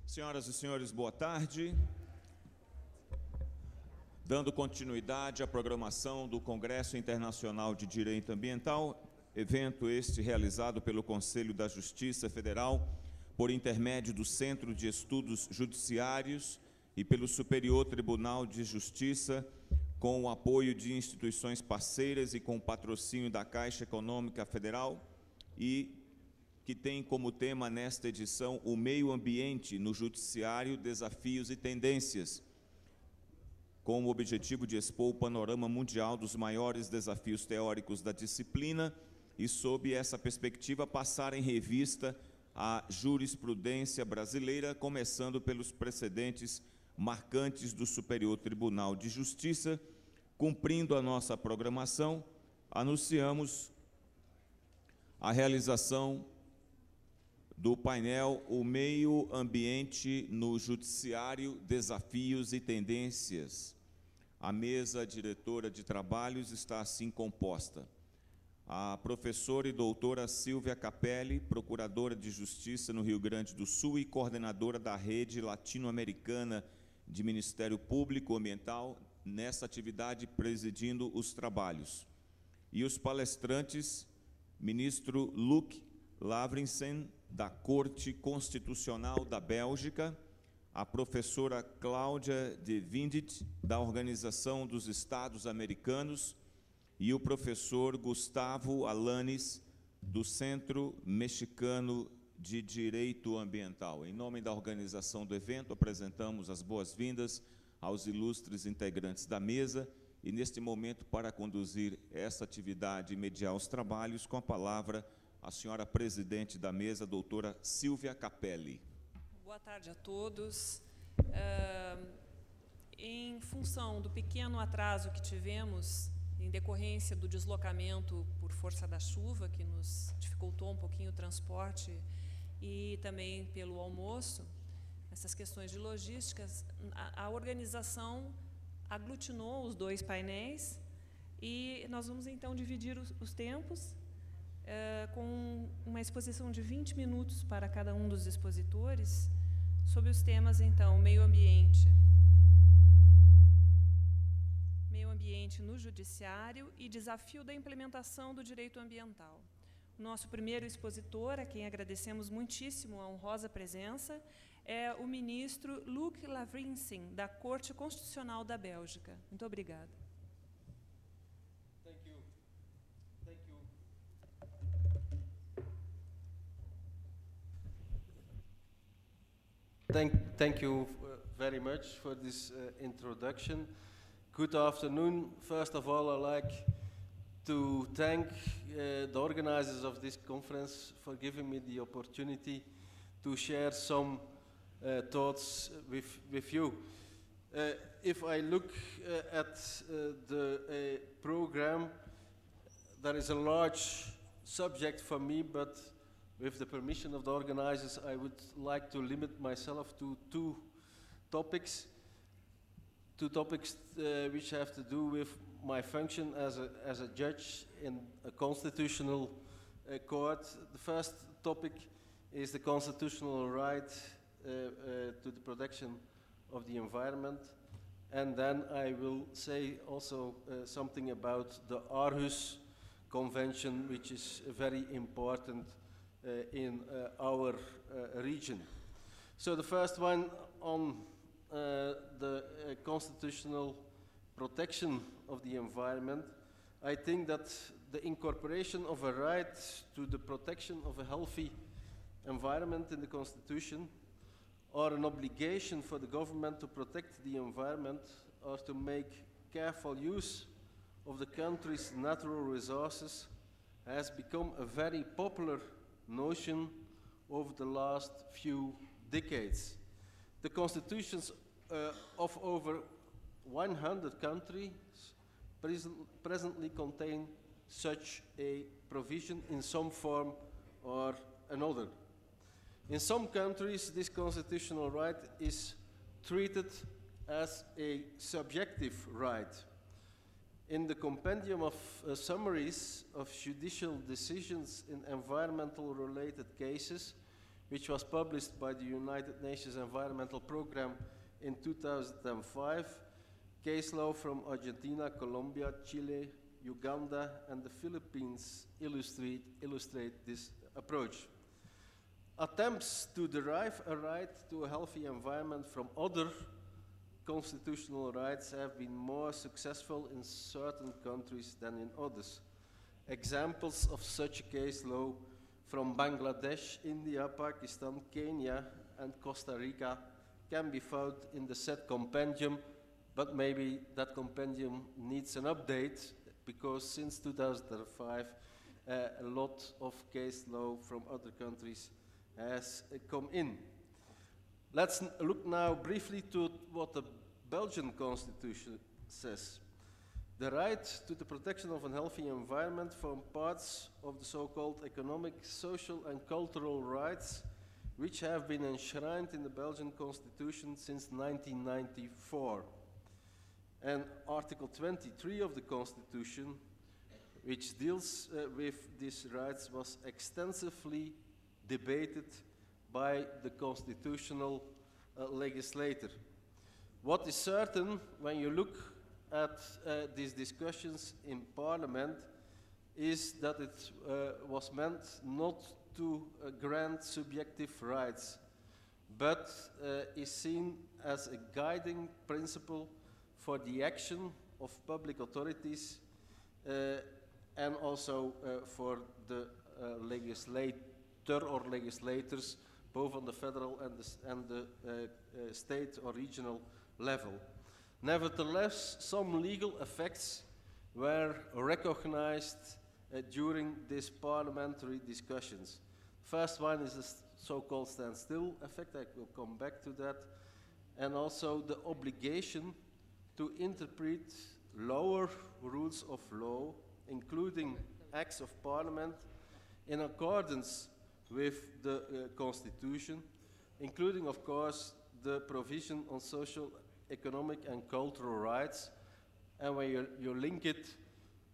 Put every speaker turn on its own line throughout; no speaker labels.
Senhoras e senhores, boa tarde. Dando continuidade à programação do Congresso Internacional de Direito Ambiental, evento este realizado pelo Conselho da Justiça Federal, por intermédio do Centro de Estudos Judiciários e pelo Superior Tribunal de Justiça, com o apoio de instituições parceiras e com o patrocínio da Caixa Econômica Federal, e que tem como tema nesta edição o Meio Ambiente no Judiciário, Desafios e Tendências, com o objetivo de expor o panorama mundial dos maiores desafios teóricos da disciplina e, sob essa perspectiva, passar em revista a jurisprudência brasileira, começando pelos precedentes marcantes do Superior Tribunal de Justiça. Cumprindo a nossa programação, anunciamos a realização do painel O Meio Ambiente no Judiciário, Desafios e Tendências. A mesa diretora de trabalhos está assim composta: a professora e doutora Silvia Cappelli, Procuradora de Justiça no Rio Grande do Sul e coordenadora da Rede Latino-Americana de Ministério Público Ambiental, nessa atividade presidindo os trabalhos. E os palestrantes, ministro Lavrysen, da Corte Constitucional da Bélgica, a professora Claudia de Windt, da Organização dos Estados Americanos, e o professor Gustavo Alanis, do Centro Mexicano de Direito Ambiental. Em nome da organização do evento, apresentamos as boas-vindas aos ilustres integrantes da mesa e, neste momento, para conduzir essa atividade e mediar os trabalhos, com a palavra a senhora presidente da mesa, doutora Silvia Cappelli.
Boa tarde a todos. Em função do pequeno atraso que tivemos, em decorrência do deslocamento por força da chuva, que nos dificultou um pouquinho o transporte, e também pelo almoço, essas questões de logísticas, a organização aglutinou os dois painéis e nós vamos então dividir os tempos com uma exposição de 20 minutos para cada um dos expositores, sobre os temas, então, meio ambiente no judiciário e desafio da implementação do direito ambiental. O nosso primeiro expositor, a quem agradecemos muitíssimo a honrosa presença, é o ministro Lavrysen, da Corte Constitucional da Bélgica. Muito obrigada.
Thank you very much for this introduction. Good afternoon. First of all, I'd like to thank the organizers of this conference for giving me the opportunity to share some thoughts with you. If I look at the program, there is a large subject for me, but with the permission of the organizers, I would like to limit myself to two topics which have to do with my function as a judge in a constitutional court. The first topic is the constitutional right to the protection of the environment, and then I will say also something about the Aarhus Convention, which is very important in our region. So the first one on the constitutional protection of the environment. I think that the incorporation of a right to the protection of a healthy environment in the Constitution, or an obligation for the government to protect the environment or to make careful use of the country's natural resources, has become a very popular notion over the last few decades. The constitutions of over 100 countries presently contain such a provision in some form or another. In some countries, this constitutional right is treated as a subjective right. In the compendium of summaries of judicial decisions in environmental related cases, which was published by the United Nations Environmental Programme in 2005. Case law from Argentina, Colombia, Chile, Uganda, and the Philippines illustrate this approach. Attempts to derive a right to a healthy environment from other constitutional rights have been more successful in certain countries than in others. Examples of such a case law from Bangladesh, India, Pakistan, Kenya, and Costa Rica can be found in the said compendium, but maybe that compendium needs an update because since 2005 a lot of case law from other countries has come in. Let's look now briefly to what the Belgian Constitution says. The right to the protection of a healthy environment forms parts of the so-called economic, social and cultural rights which have been enshrined in the Belgian Constitution since 1994. And Article 23 of the Constitution, which deals with these rights, was extensively debated by the constitutional legislator. What is certain when you look at these discussions in Parliament is that it was meant not to grant subjective rights, but is seen as a guiding principle for the action of public authorities and also for the legislator or legislators, both on the federal and the state or regional level. Nevertheless, some legal effects were recognized during these parliamentary discussions. First one is the so-called standstill effect. I will come back to that. And also the obligation to interpret lower rules of law, including acts of parliament, in accordance with the Constitution, including, of course, the provision on social, economic and cultural rights. And when you link it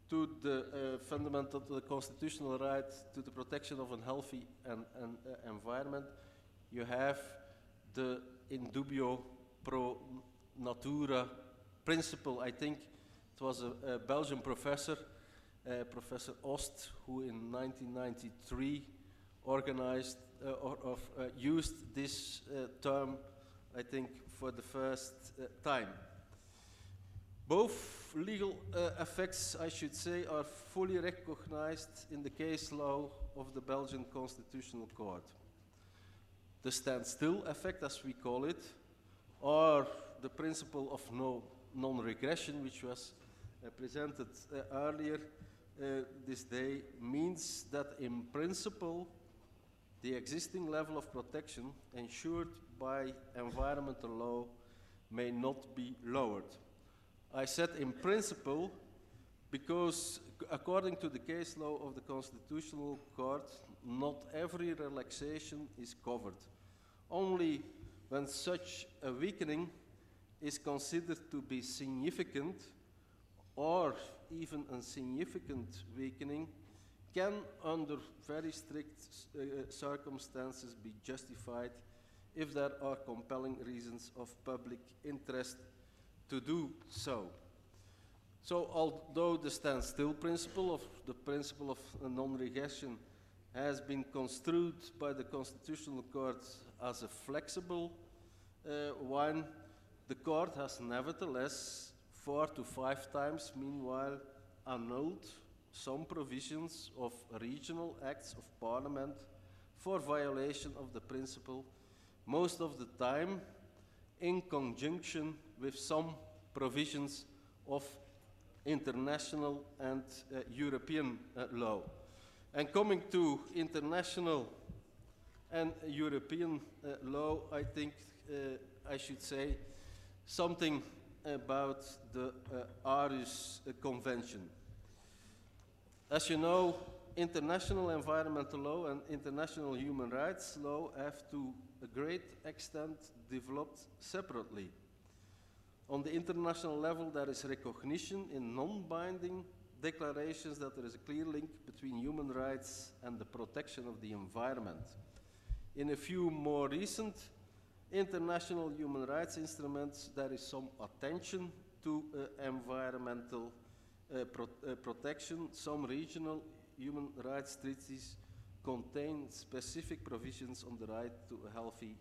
to the fundamental, to the constitutional right to the protection of a healthy environment, you have the in dubio pro natura principle. I think it was a Belgian professor, Professor Ost, who in 1993 organized used this term, I think, for the first time. Both legal effects, I should say, are fully recognized in the case law of the Belgian Constitutional Court. The standstill effect, as we call it, or the principle of non-regression, which was presented earlier this day, means that in principle the existing level of protection ensured by environmental law may not be lowered. I said in principle because according to the case law of the Constitutional Court, not every relaxation is covered. Only when such a weakening is considered to be significant or even a significant weakening can, under very strict circumstances, be justified if there are compelling reasons of public interest to do so. So although the standstill principle of the principle of non-regression has been construed by the Constitutional Court as a flexible one, the Court has nevertheless 4 to 5 times meanwhile annulled some provisions of regional acts of Parliament for violation of the principle, most of the time in conjunction with some provisions of international and European law. And coming to international and European law, I think I should say something about the Aarhus Convention. As you know, international environmental law and international human rights law have to a great extent developed separately. On the international level, there is recognition in non-binding declarations that there is a clear link between human rights and the protection of the environment. In a few more recent international human rights instruments, there is some attention to environmental protection. Some regional human rights treaties contain specific provisions on the right to a healthy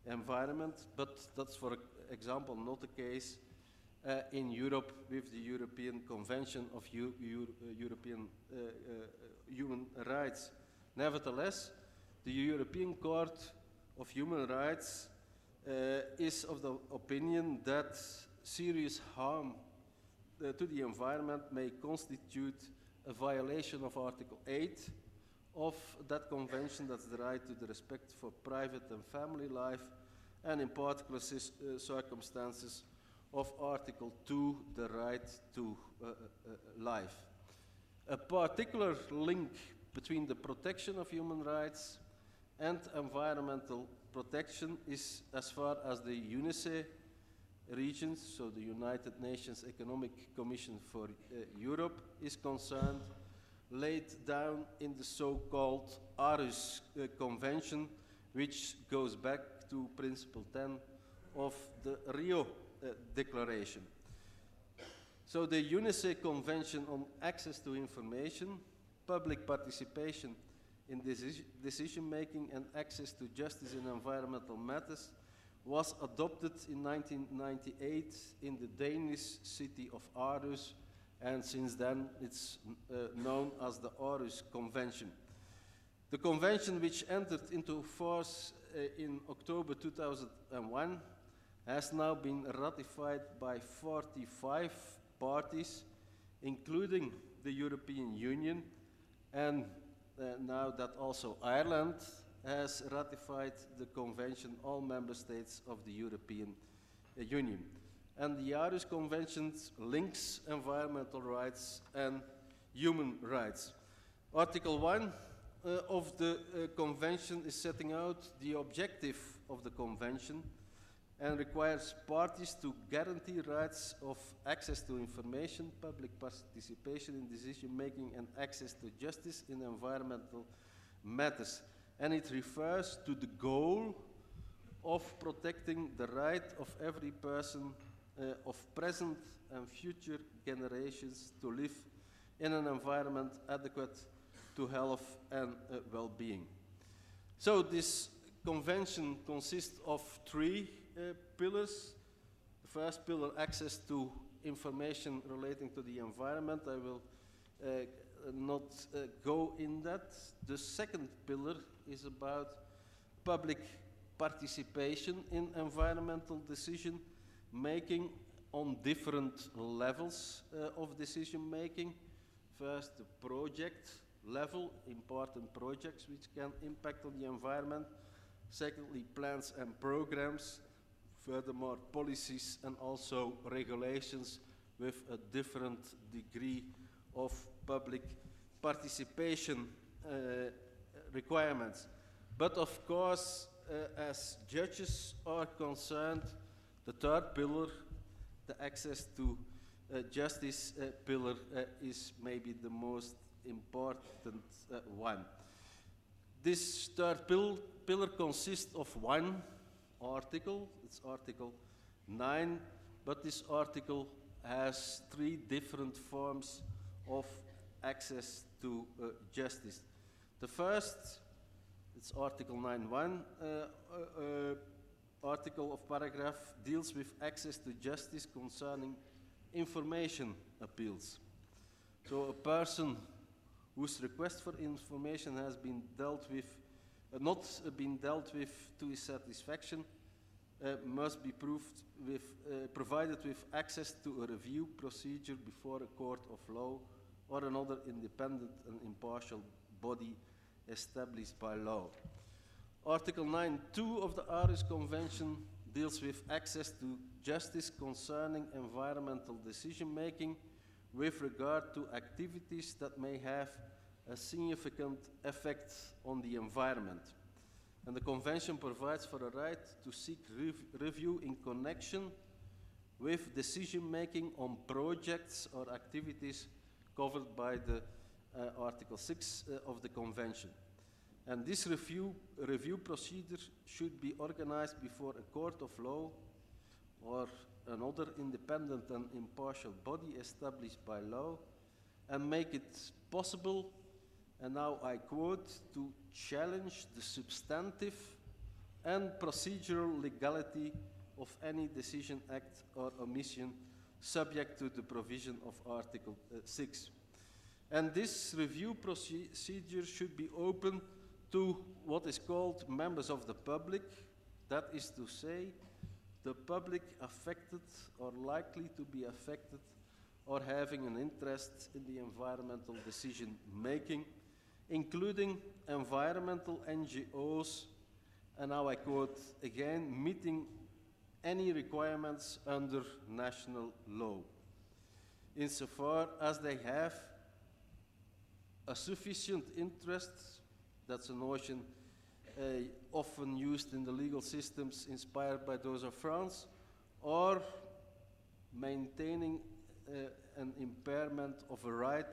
environment, but that's, for example, not the case in Europe with the European Convention of European Human Rights. Nevertheless, the European Court of Human Rights is of the opinion that serious harm to the environment may constitute a violation of Article 8 of that convention, that's the right to the respect for private and family life, and in particular circumstances of Article 2, the right to life. A particular link between the protection of human rights and environmental protection is, as far as the UNESE regions, so the United Nations Economic Commission for Europe, is concerned, laid down in the so-called Aarhus Convention, which goes back to Principle 10 of the Rio Declaration. So the UNESE Convention on Access to Information, Public Participation in Decision-Making and Access to Justice in Environmental Matters was adopted in 1998 in the Danish city of Aarhus, and since then it's known as the Aarhus Convention. The convention, which entered into force in October 2001, has now been ratified by 45 parties, including the European Union, and now that also Ireland has ratified the convention, all member states of the European Union. And the Aarhus Convention links environmental rights and human rights. Article 1 of the convention is setting out the objective of the convention and requires parties to guarantee rights of access to information, public participation in decision-making, and access to justice in environmental matters. And it refers to the goal of protecting the right of every person of present and future generations to live in an environment adequate to health and well-being. So this convention consists of three pillars. The first pillar, access to information relating to the environment. I will not go in that. The second pillar is about public participation in environmental decision making on different levels of decision making. First, the project level, important projects which can impact on the environment. Secondly, plans and programs. Furthermore, policies and also regulations with a different degree of public participation requirements. But of course, as judges are concerned, the third pillar, the access to justice pillar, is maybe the most important one. This third pillar consists of one article, it's Article 9, but this article has three different forms of access to justice. The first, it's Article 9.1, article of paragraph deals with access to justice concerning information appeals. So a person whose request for information has been dealt with, not been dealt with to his satisfaction, must be provided with access to a review procedure before a court of law or another independent and impartial body established by law. Article 9.2 of the Aarhus Convention deals with access to justice concerning environmental decision-making with regard to activities that may have a significant effect on the environment. And the Convention provides for a right to seek review in connection with decision-making on projects or activities covered by the Article 6 of the Convention. And this review procedure should be organized before a court of law or another independent and impartial body established by law, and make it possible, and now I quote, to challenge the substantive and procedural legality of any decision, act, or omission subject to the provision of Article 6. And this review procedure should be open to what is called members of the public, that is to say, the public affected or likely to be affected or having an interest in the environmental decision making, including environmental NGOs, and now I quote again, meeting any requirements under national law, insofar as they have a sufficient interest. That's a notion often used in the legal systems inspired by those of France, or maintaining an impairment of a right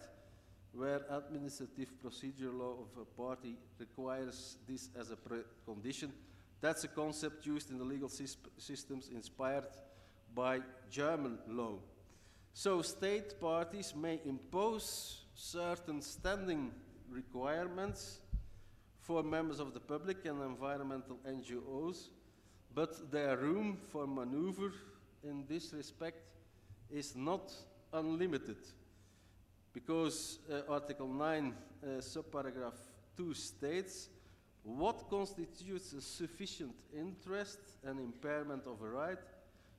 where administrative procedure law of a party requires this as a precondition. That's a concept used in the legal systems inspired by German law. So state parties may impose certain standing requirements for members of the public and environmental NGOs, but their room for maneuver in this respect is not unlimited, because Article 9, subparagraph 2 states, what constitutes a sufficient interest and impairment of a right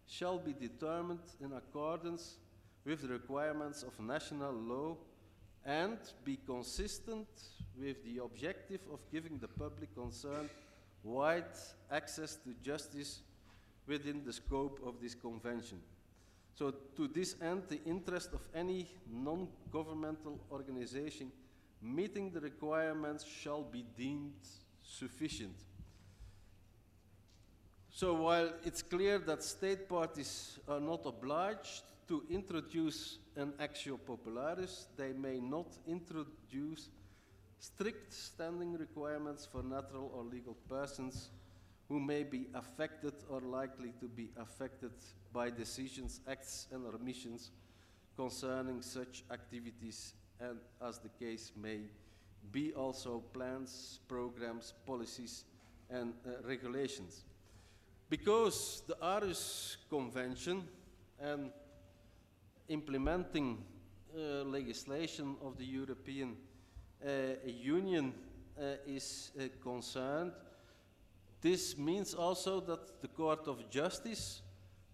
shall be determined in accordance with the requirements of national law and be consistent with the objective of giving the public concerned wide access to justice within the scope of this convention. So to this end, the interest of any non-governmental organization meeting the requirements shall be deemed sufficient. So while it's clear that state parties are not obliged to introduce an actio popularis, they may not introduce strict standing requirements for natural or legal persons who may be affected or likely to be affected by decisions, acts, and omissions concerning such activities, and as the case may be, also plans, programs, policies, and regulations. Because the Aarhus Convention and implementing legislation of the European Union is concerned, this means also that the Court of Justice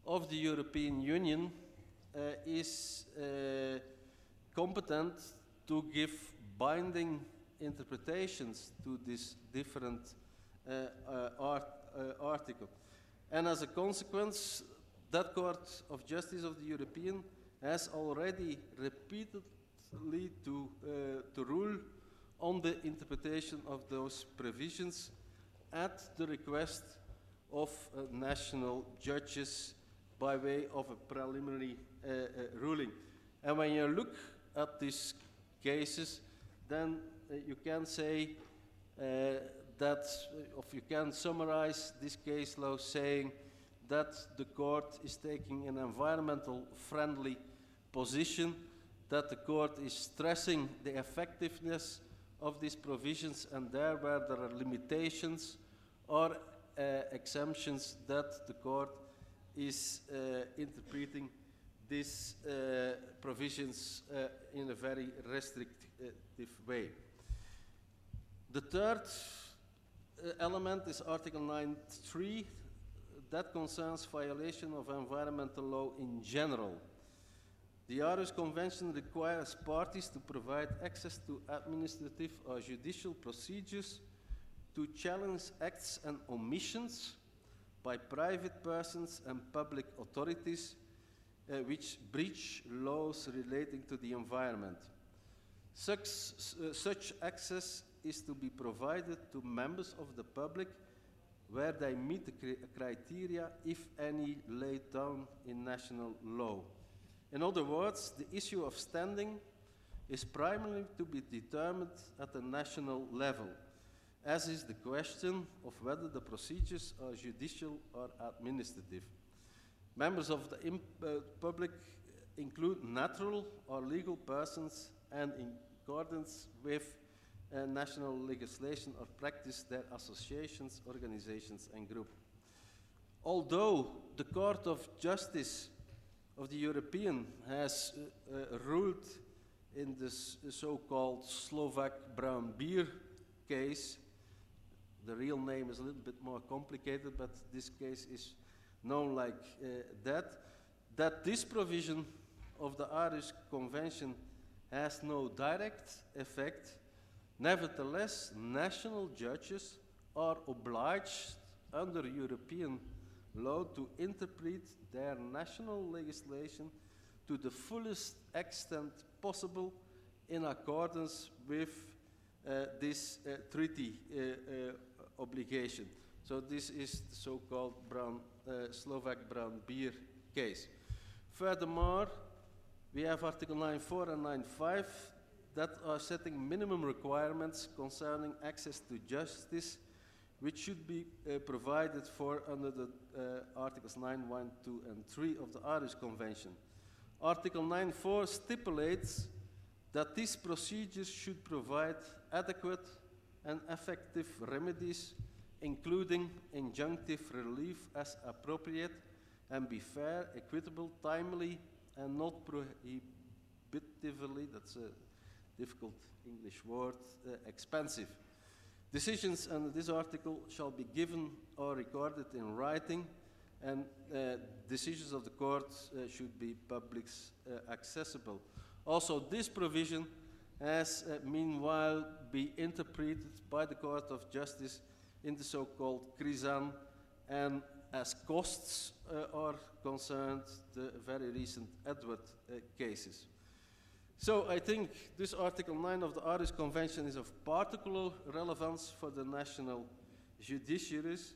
of the European Union is competent to give binding interpretations to this different article. And as a consequence, that Court of Justice of the European has already repeatedly to rule on the interpretation of those provisions at the request of national judges by way of a preliminary ruling. And when you look at these cases, then you can say that, or you can summarize this case law saying that the court is taking an environmental friendly position, that the court is stressing the effectiveness of these provisions, and there where there are limitations or exemptions, that the court is interpreting these provisions in a very restrictive way. The third element is Article 9.3, that concerns violation of environmental law in general. The Aarhus Convention requires parties to provide access to administrative or judicial procedures to challenge acts and omissions by private persons and public authorities which breach laws relating to the environment. Such access is to be provided to members of the public where they meet the criteria, if any, laid down in national law. In other words, the issue of standing is primarily to be determined at the national level. as is the question of whether the procedures are judicial or administrative. Members of the public include natural or legal persons and in accordance with national legislation or practice their associations, organizations and groups. Although the Court of Justice of the European has ruled in this so-called Slovak brown beer case, the real name is a little bit more complicated, but this case is known like that this provision of the Irish Convention has no direct effect. Nevertheless, national judges are obliged under European law to interpret their national legislation to the fullest extent possible in accordance with this treaty obligation. So this is the so-called Slovak brown beer case. Furthermore, we have Article 9.4 and 9.5 that are setting minimum requirements concerning access to justice, which should be provided for under the Articles 9, 1, 2, and 3 of the Irish Convention. Article 9.4 stipulates that these procedures should provide adequate and effective remedies, including injunctive relief as appropriate, and be fair, equitable, timely, and not prohibitively, that's a difficult English word, expensive. Decisions under this article shall be given or recorded in writing, and decisions of the court should be public accessible. Also, this provision has meanwhile been interpreted by the Court of Justice in the so-called Krisan, and as costs are concerned, the very recent Edward cases. So I think this Article 9 of the Irish Convention is of particular relevance for the national judiciaries.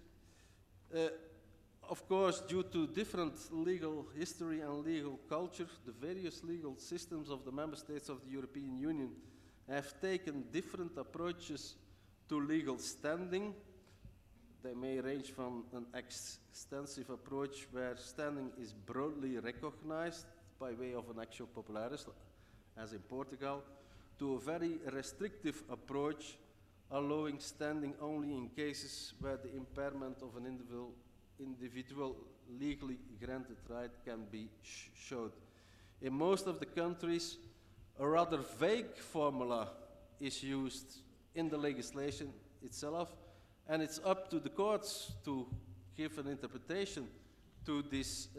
Of course, due to different legal history and legal culture, the various legal systems of the member states of the European Union have taken different approaches to legal standing. They may range from an extensive approach where standing is broadly recognized by way of an actio popularis, as in Portugal, to a very restrictive approach, allowing standing only in cases where the impairment of an individual legally granted right can be showed. In most of the countries, a rather vague formula is used in the legislation itself, and it's up to the courts to give an interpretation to these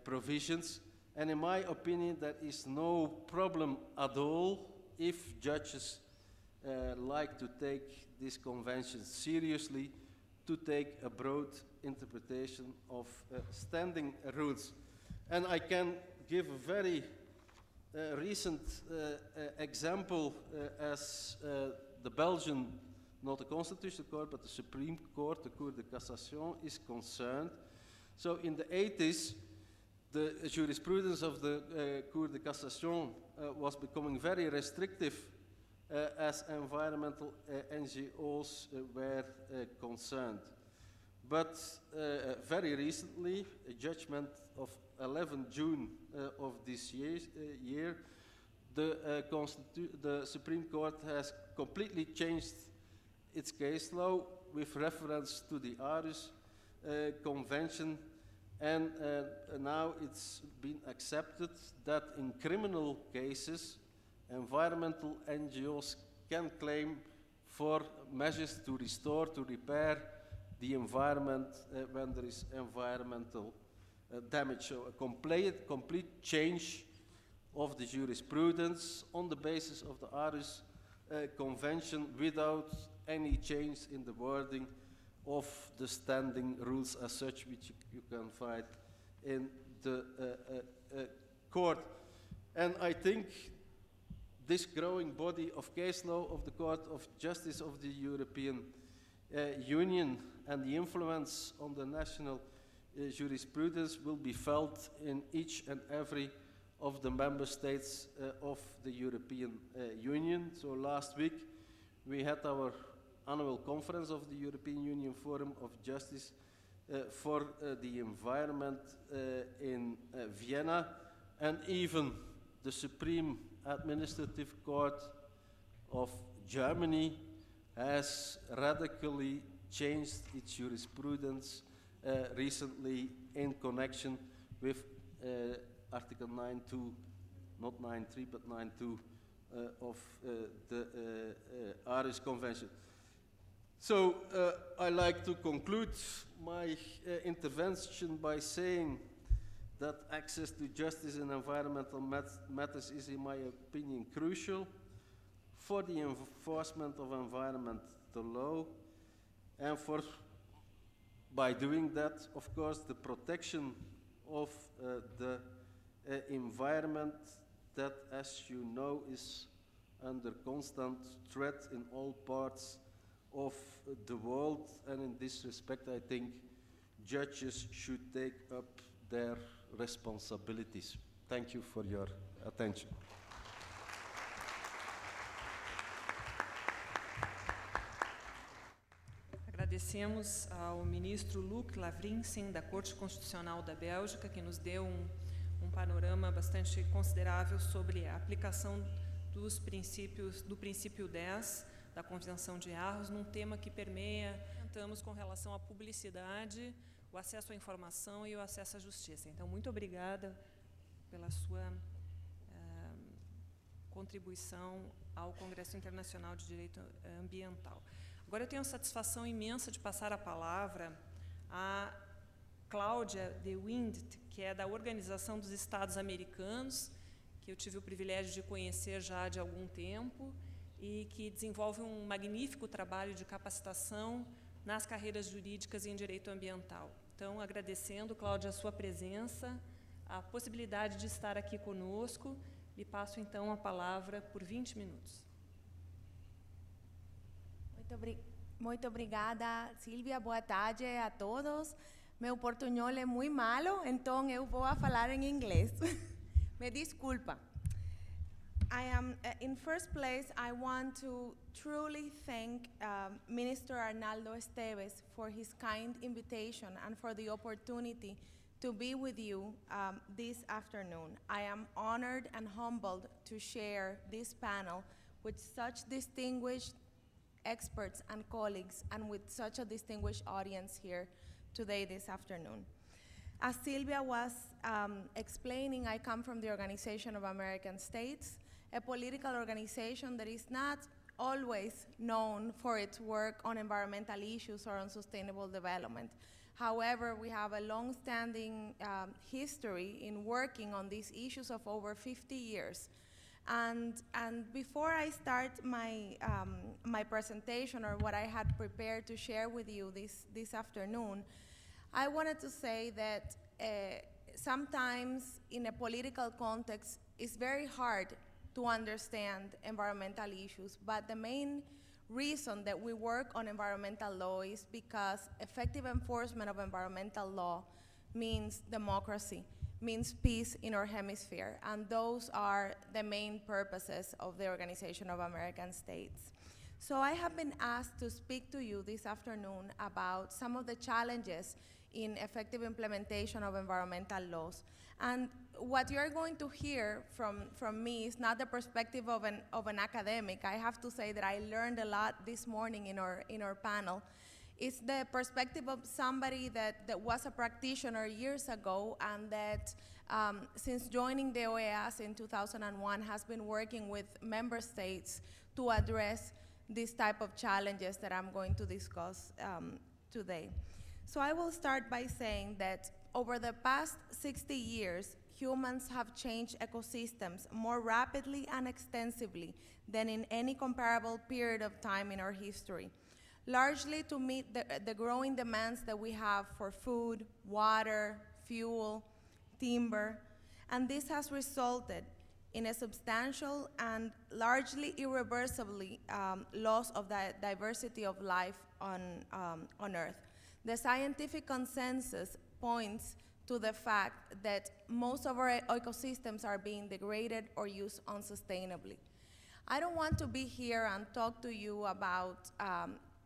provisions. And in my opinion, there is no problem at all if judges like to take this convention seriously, to take a broad interpretation of standing rules. And I can give a very recent example as the Belgian, not the Constitutional Court, but the Supreme Court, the Cour de Cassation, is concerned. So in the 80s, the jurisprudence of the Cour de Cassation was becoming very restrictive as environmental NGOs were concerned. But very recently, a judgment of 11 June of this year, the Supreme Court has completely changed its case law with reference to the Irish Convention, and now it's been accepted that in criminal cases, environmental NGOs can claim for measures to restore, to repair the environment when there is environmental damage. So a complete change of the jurisprudence on the basis of the Irish Convention without any change in the wording of the standing rules as such, which you can find in the court. And I think this growing body of case law of the Court of Justice of the European Union and the influence on the national jurisprudence will be felt in each and every of the member states of the European Union. So last week we had our annual conference of the European Union Forum of Justice for the Environment in Vienna, and even the Supreme Administrative Court of Germany has radically changed its jurisprudence recently in connection with Article 9.2, not 9.3, but 9.2 of the Aarhus Convention. So I like to conclude my intervention by saying that access to justice in environmental matters is, in my opinion, crucial for the enforcement of environmental law, and by doing that, of course, the protection of the environment that, as you know, is under constant threat in all parts of the world. And in this respect, I think judges should take up their responsibilities. Thank you for your attention.
Agradecemos ao ministro Lavrysen, da Corte Constitucional da Bélgica, que nos deu um panorama bastante considerável sobre a aplicação do princípio 10 da Convenção de Aarhus, num tema que permeia, tentamos com relação à publicidade, o acesso à informação e o acesso à justiça. Então, muito obrigada pela sua contribuição ao Congresso Internacional de Direito Ambiental. Agora eu tenho a satisfação imensa de passar a palavra a Claudia de Windt, que é da Organização dos Estados Americanos, que eu tive o privilégio de conhecer já de algum tempo e que desenvolve um magnífico trabalho de capacitação nas carreiras jurídicas em direito ambiental. Então, agradecendo, Cláudia, a sua presença, a possibilidade de estar aqui conosco, lhe passo, então, a palavra por 20 minutos.
Muito obrigada, Silvia. Boa tarde a todos. Meu portunhol é muito malo, então eu vou falar em inglês. Me desculpa. In first place, I want to truly thank Minister Arnaldo Esteves for his kind invitation and for the opportunity to be with you this afternoon. I am honored and humbled to share this panel with such distinguished experts and colleagues and with such a distinguished audience here today this afternoon. As Silvia was explaining, I come from the Organization of American States, a political organization that is not always known for its work on environmental issues or on sustainable development. However, we have a long-standing history in working on these issues of over 50 years. And before I start my presentation, or what I had prepared to share with you this afternoon, I wanted to say that sometimes in a political context, it's very hard to understand environmental issues, but the main reason that we work on environmental law is because effective enforcement of environmental law means democracy, means peace in our hemisphere, and those are the main purposes of the Organization of American States. So I have been asked to speak to you this afternoon about some of the challenges in effective implementation of environmental laws. And what you're going to hear from me is not the perspective of an academic. I have to say that I learned a lot this morning in our panel. It's the perspective of somebody that was a practitioner years ago, and that since joining the OAS in 2001 has been working with member states to address this type of challenges that I'm going to discuss today. So I will start by saying that over the past 60 years, humans have changed ecosystems more rapidly and extensively than in any comparable period of time in our history, largely to meet the growing demands that we have for food, water, fuel, timber, and this has resulted in a substantial and largely irreversibly loss of the diversity of life on Earth. The scientific consensus points to the fact that most of our ecosystems are being degraded or used unsustainably. I don't want to be here and talk to you about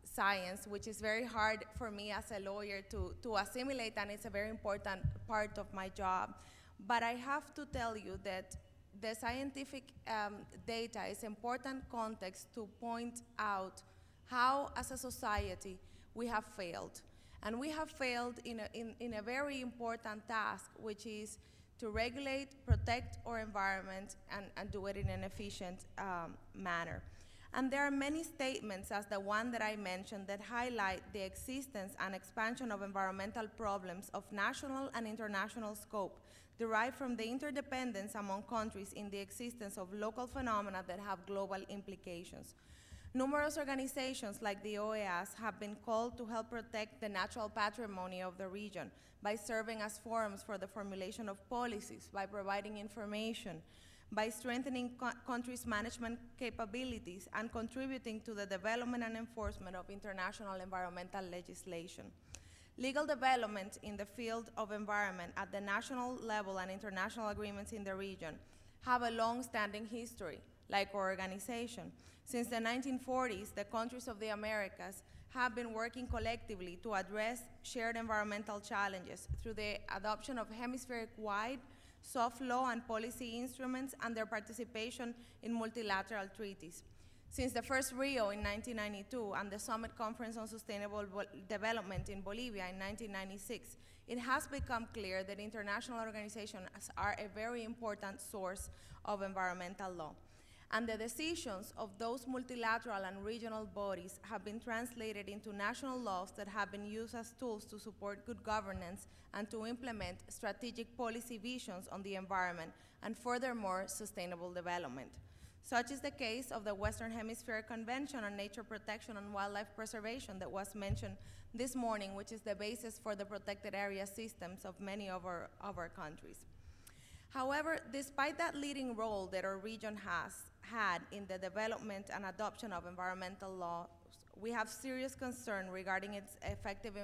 science, which is very hard for me as a lawyer to assimilate, and it's a very important part of my job. But I have to tell you that the scientific data is important context to point out how, as a society, we have failed. And we have failed in a very important task, which is to regulate, protect our environment, and do it in an efficient manner. And there are many statements, as the one that I mentioned, that highlight the existence and expansion of environmental problems of national and international scope, derived from the interdependence among countries in the existence of local phenomena that have global implications. Numerous organizations like the OAS have been called to help protect the natural patrimony of the region by serving as forums for the formulation of policies, by providing information, by strengthening countries' management capabilities, and contributing to the development and enforcement of international environmental legislation. Legal development in the field of environment at the national level and international agreements in the region have a long-standing history, like our organization. Since the 1940s, the countries of the Americas have been working collectively to address shared environmental challenges through the adoption of hemispheric-wide soft law and policy instruments and their participation in multilateral treaties. Since the first Rio in 1992 and the Summit Conference on Sustainable Development in Bolivia in 1996, it has become clear that international organizations are a very important source of environmental law. And the decisions of those multilateral and regional bodies have been translated into national laws that have been used as tools to support good governance and to implement strategic policy visions on the environment and furthermore sustainable development. Such is the case of the Western Hemisphere Convention on Nature Protection and Wildlife Preservation that was mentioned this morning, which is the basis for the protected area systems of many of our countries. However, despite that leading role that our region has had in the development and adoption of environmental laws, we have serious concern regarding its effective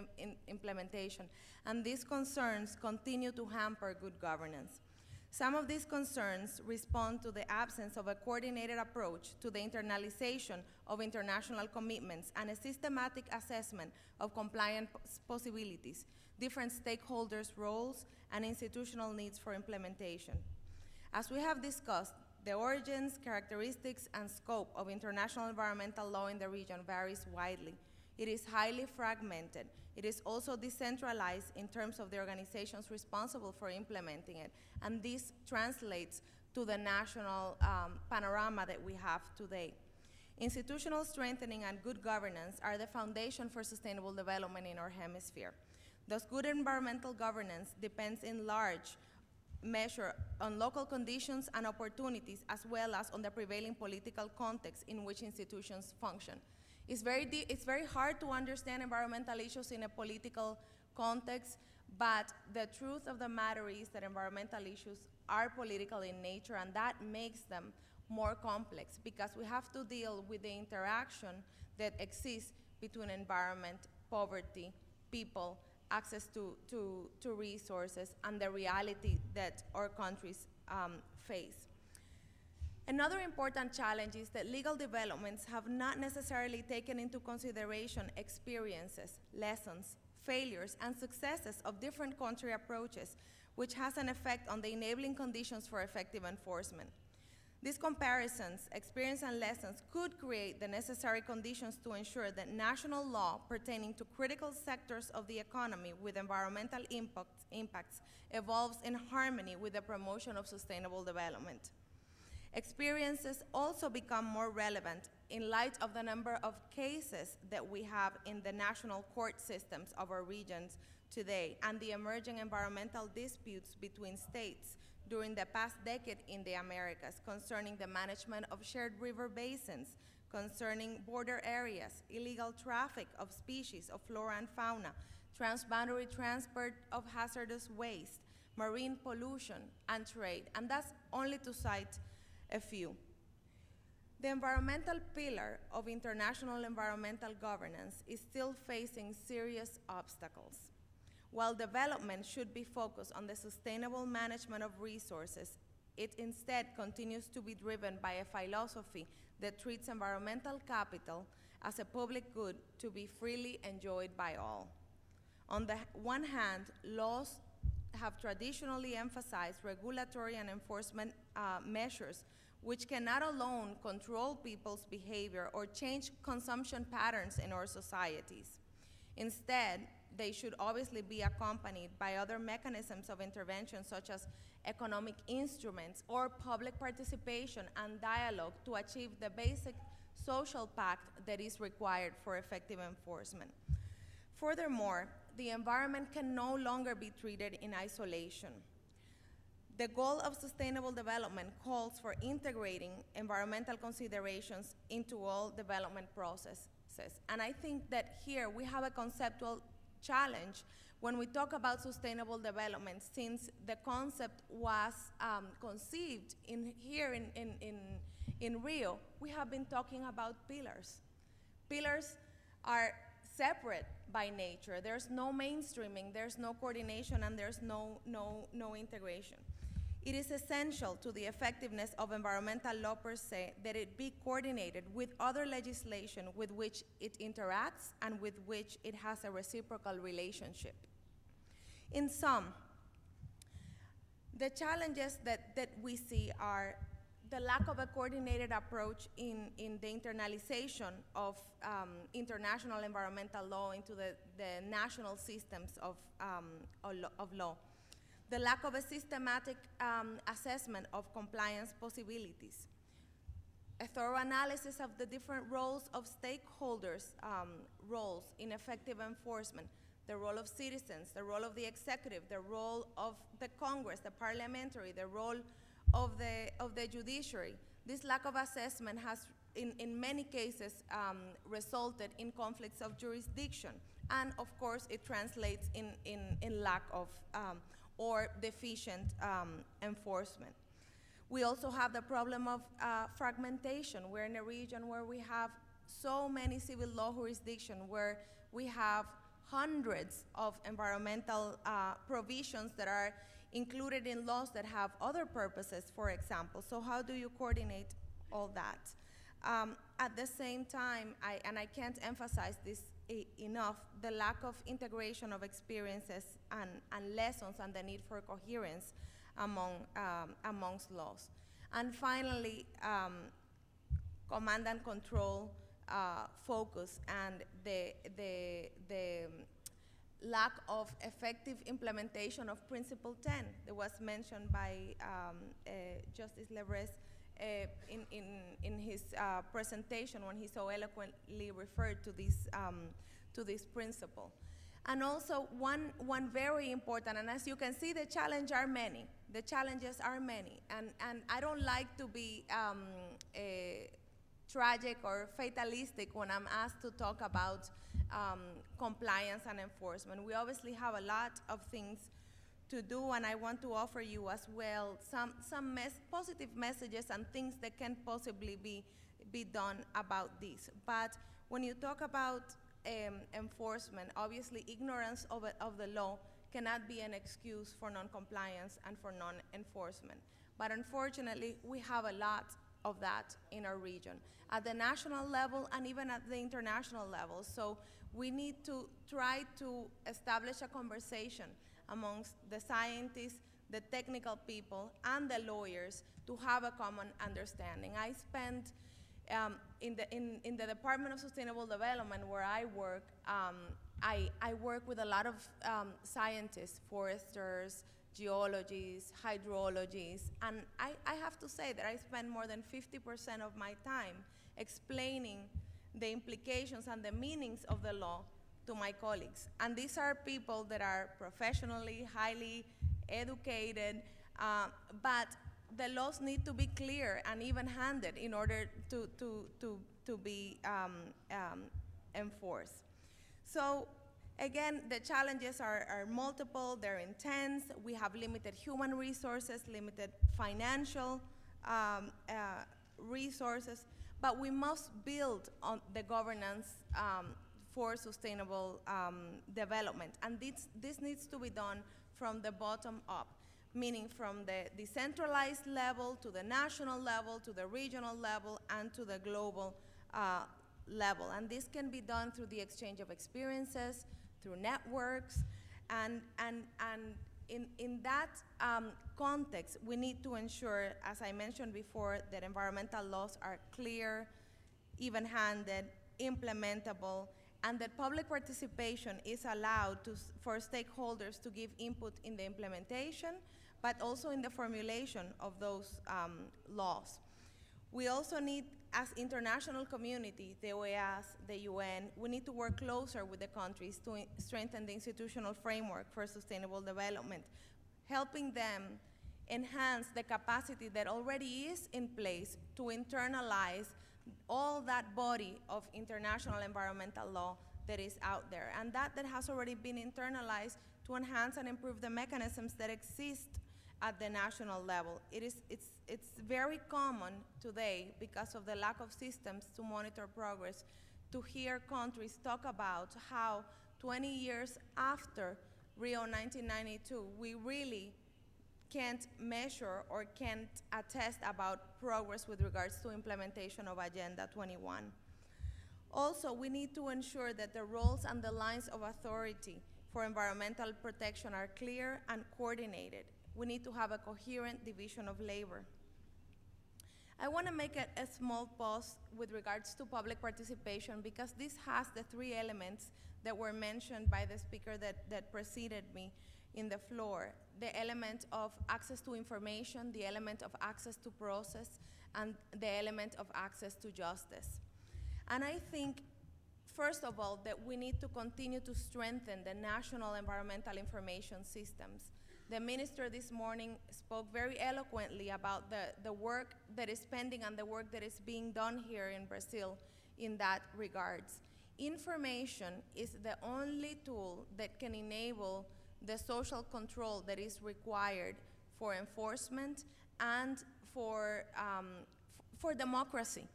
implementation, and these concerns continue to hamper good governance. Some of these concerns respond to the absence of a coordinated approach to the internalization of international commitments and a systematic assessment of compliance possibilities, different stakeholders' roles, and institutional needs for implementation. As we have discussed, the origins, characteristics, and scope of international environmental law in the region varies widely. It is highly fragmented. It is also decentralized in terms of the organizations responsible for implementing it, and this translates to the national panorama that we have today. Institutional strengthening and good governance are the foundation for sustainable development in our hemisphere. Thus, good environmental governance depends in large measure on local conditions and opportunities, as well as on the prevailing political context in which institutions function. It's very hard to understand environmental issues in a political context, but the truth of the matter is that environmental issues are political in nature, and that makes them more complex because we have to deal with the interaction that exists between environment, poverty, people, access to resources, and the reality that our countries face. Another important challenge is that legal developments have not necessarily taken into consideration experiences, lessons, failures, and successes of different country approaches, which has an effect on the enabling conditions for effective enforcement. These comparisons, experience, and lessons could create the necessary conditions to ensure that national law pertaining to critical sectors of the economy with environmental impacts evolves in harmony with the promotion of sustainable development. Experiences also become more relevant in light of the number of cases that we have in the national court systems of our regions today and the emerging environmental disputes between states during the past decade in the Americas concerning the management of shared river basins, concerning border areas, illegal traffic of species of flora and fauna, transboundary transport of hazardous waste, marine pollution, and trade, and that's only to cite a few. The environmental pillar of international environmental governance is still facing serious obstacles. While development should be focused on the sustainable management of resources, it instead continues to be driven by a philosophy that treats environmental capital as a public good to be freely enjoyed by all. On the one hand, laws have traditionally emphasized regulatory and enforcement measures which cannot alone control people's behavior or change consumption patterns in our societies. Instead, they should obviously be accompanied by other mechanisms of intervention such as economic instruments or public participation and dialogue to achieve the basic social pact that is required for effective enforcement. Furthermore, the environment can no longer be treated in isolation. The goal of sustainable development calls for integrating environmental considerations into all development processes. And I think that here we have a conceptual challenge when we talk about sustainable development, since the concept was conceived here in Rio. We have been talking about pillars. Pillars are separate by nature. There's no mainstreaming, there's no coordination, and there's no integration. It is essential to the effectiveness of environmental law per se that it be coordinated with other legislation with which it interacts and with which it has a reciprocal relationship. In sum, the challenges that we see are the lack of a coordinated approach in the internalization of international environmental law into the national systems of law. The lack of a systematic assessment of compliance possibilities, a thorough analysis of the different roles of stakeholders' roles in effective enforcement, the role of citizens, the role of the executive, the role of the Congress, the parliamentary, the role of the judiciary. This lack of assessment has, in many cases, resulted in conflicts of jurisdiction, and of course it translates in lack of or deficient enforcement. We also have the problem of fragmentation. We're in a region where we have so many civil law jurisdictions, where we have hundreds of environmental provisions that are included in laws that have other purposes, for example. So how do you coordinate all that? At the same time, I can't emphasize this enough, the lack of integration of experiences and lessons and the need for coherence amongst laws. And finally, command and control focus and the lack of effective implementation of Principle 10 that was mentioned by Justice Lavrysen in his presentation when he so eloquently referred to this principle. And also one very important, and as you can see, the challenges are many. And I don't like to be tragic or fatalistic when I'm asked to talk about compliance and enforcement. We obviously have a lot of things to do, and I want to offer you as well some positive messages and things that can possibly be done about this. But when you talk about enforcement, obviously ignorance of the law cannot be an excuse for non-compliance and for non-enforcement. But unfortunately, we have a lot of that in our region, at the national level and even at the international level. So we need to try to establish a conversation amongst the scientists, the technical people, and the lawyers to have a common understanding. I spent in the Department of Sustainable Development where I work, I work with a lot of scientists, foresters, geologists, hydrologists, and I have to say that I spend more than 50% of my time explaining the implications and the meanings of the law to my colleagues. And these are people that are professionally, highly educated, but the laws need to be clear and even-handed in order to be enforced. So again, the challenges are multiple, they're intense. We have limited human resources, limited financial resources, but we must build on the governance for sustainable development. And this needs to be done from the bottom up, meaning from the decentralized level to the national level, to the regional level, and to the global level. And this can be done through the exchange of experiences, through networks, and in that context, we need to ensure, as I mentioned before, that environmental laws are clear, even-handed, implementable, and that public participation is allowed for stakeholders to give input in the implementation, but also in the formulation of those laws. We also need, as international community, the OAS, the UN, we need to work closer with the countries to strengthen the institutional framework for sustainable development, helping them enhance the capacity that already is in place to internalize all that body of international environmental law that is out there, and that has already been internalized to enhance and improve the mechanisms that exist at the national level. It's very common today, because of the lack of systems to monitor progress, to hear countries talk about how 20 years after Rio 1992, we really can't measure or can't attest about progress with regards to implementation of Agenda 21. Also, we need to ensure that the roles and the lines of authority for environmental protection are clear and coordinated. We need to have a coherent division of labor. I want to make a small pause with regards to public participation, because this has the three elements that were mentioned by the speaker that preceded me in the floor. The element of access to information, the element of access to process, and the element of access to justice. And I think, first of all, that we need to continue to strengthen the national environmental information systems. The minister this morning spoke very eloquently about the work that is pending and the work that is being done here in Brazil in that regards. Information is the only tool that can enable the social control that is required for enforcement and for democracy,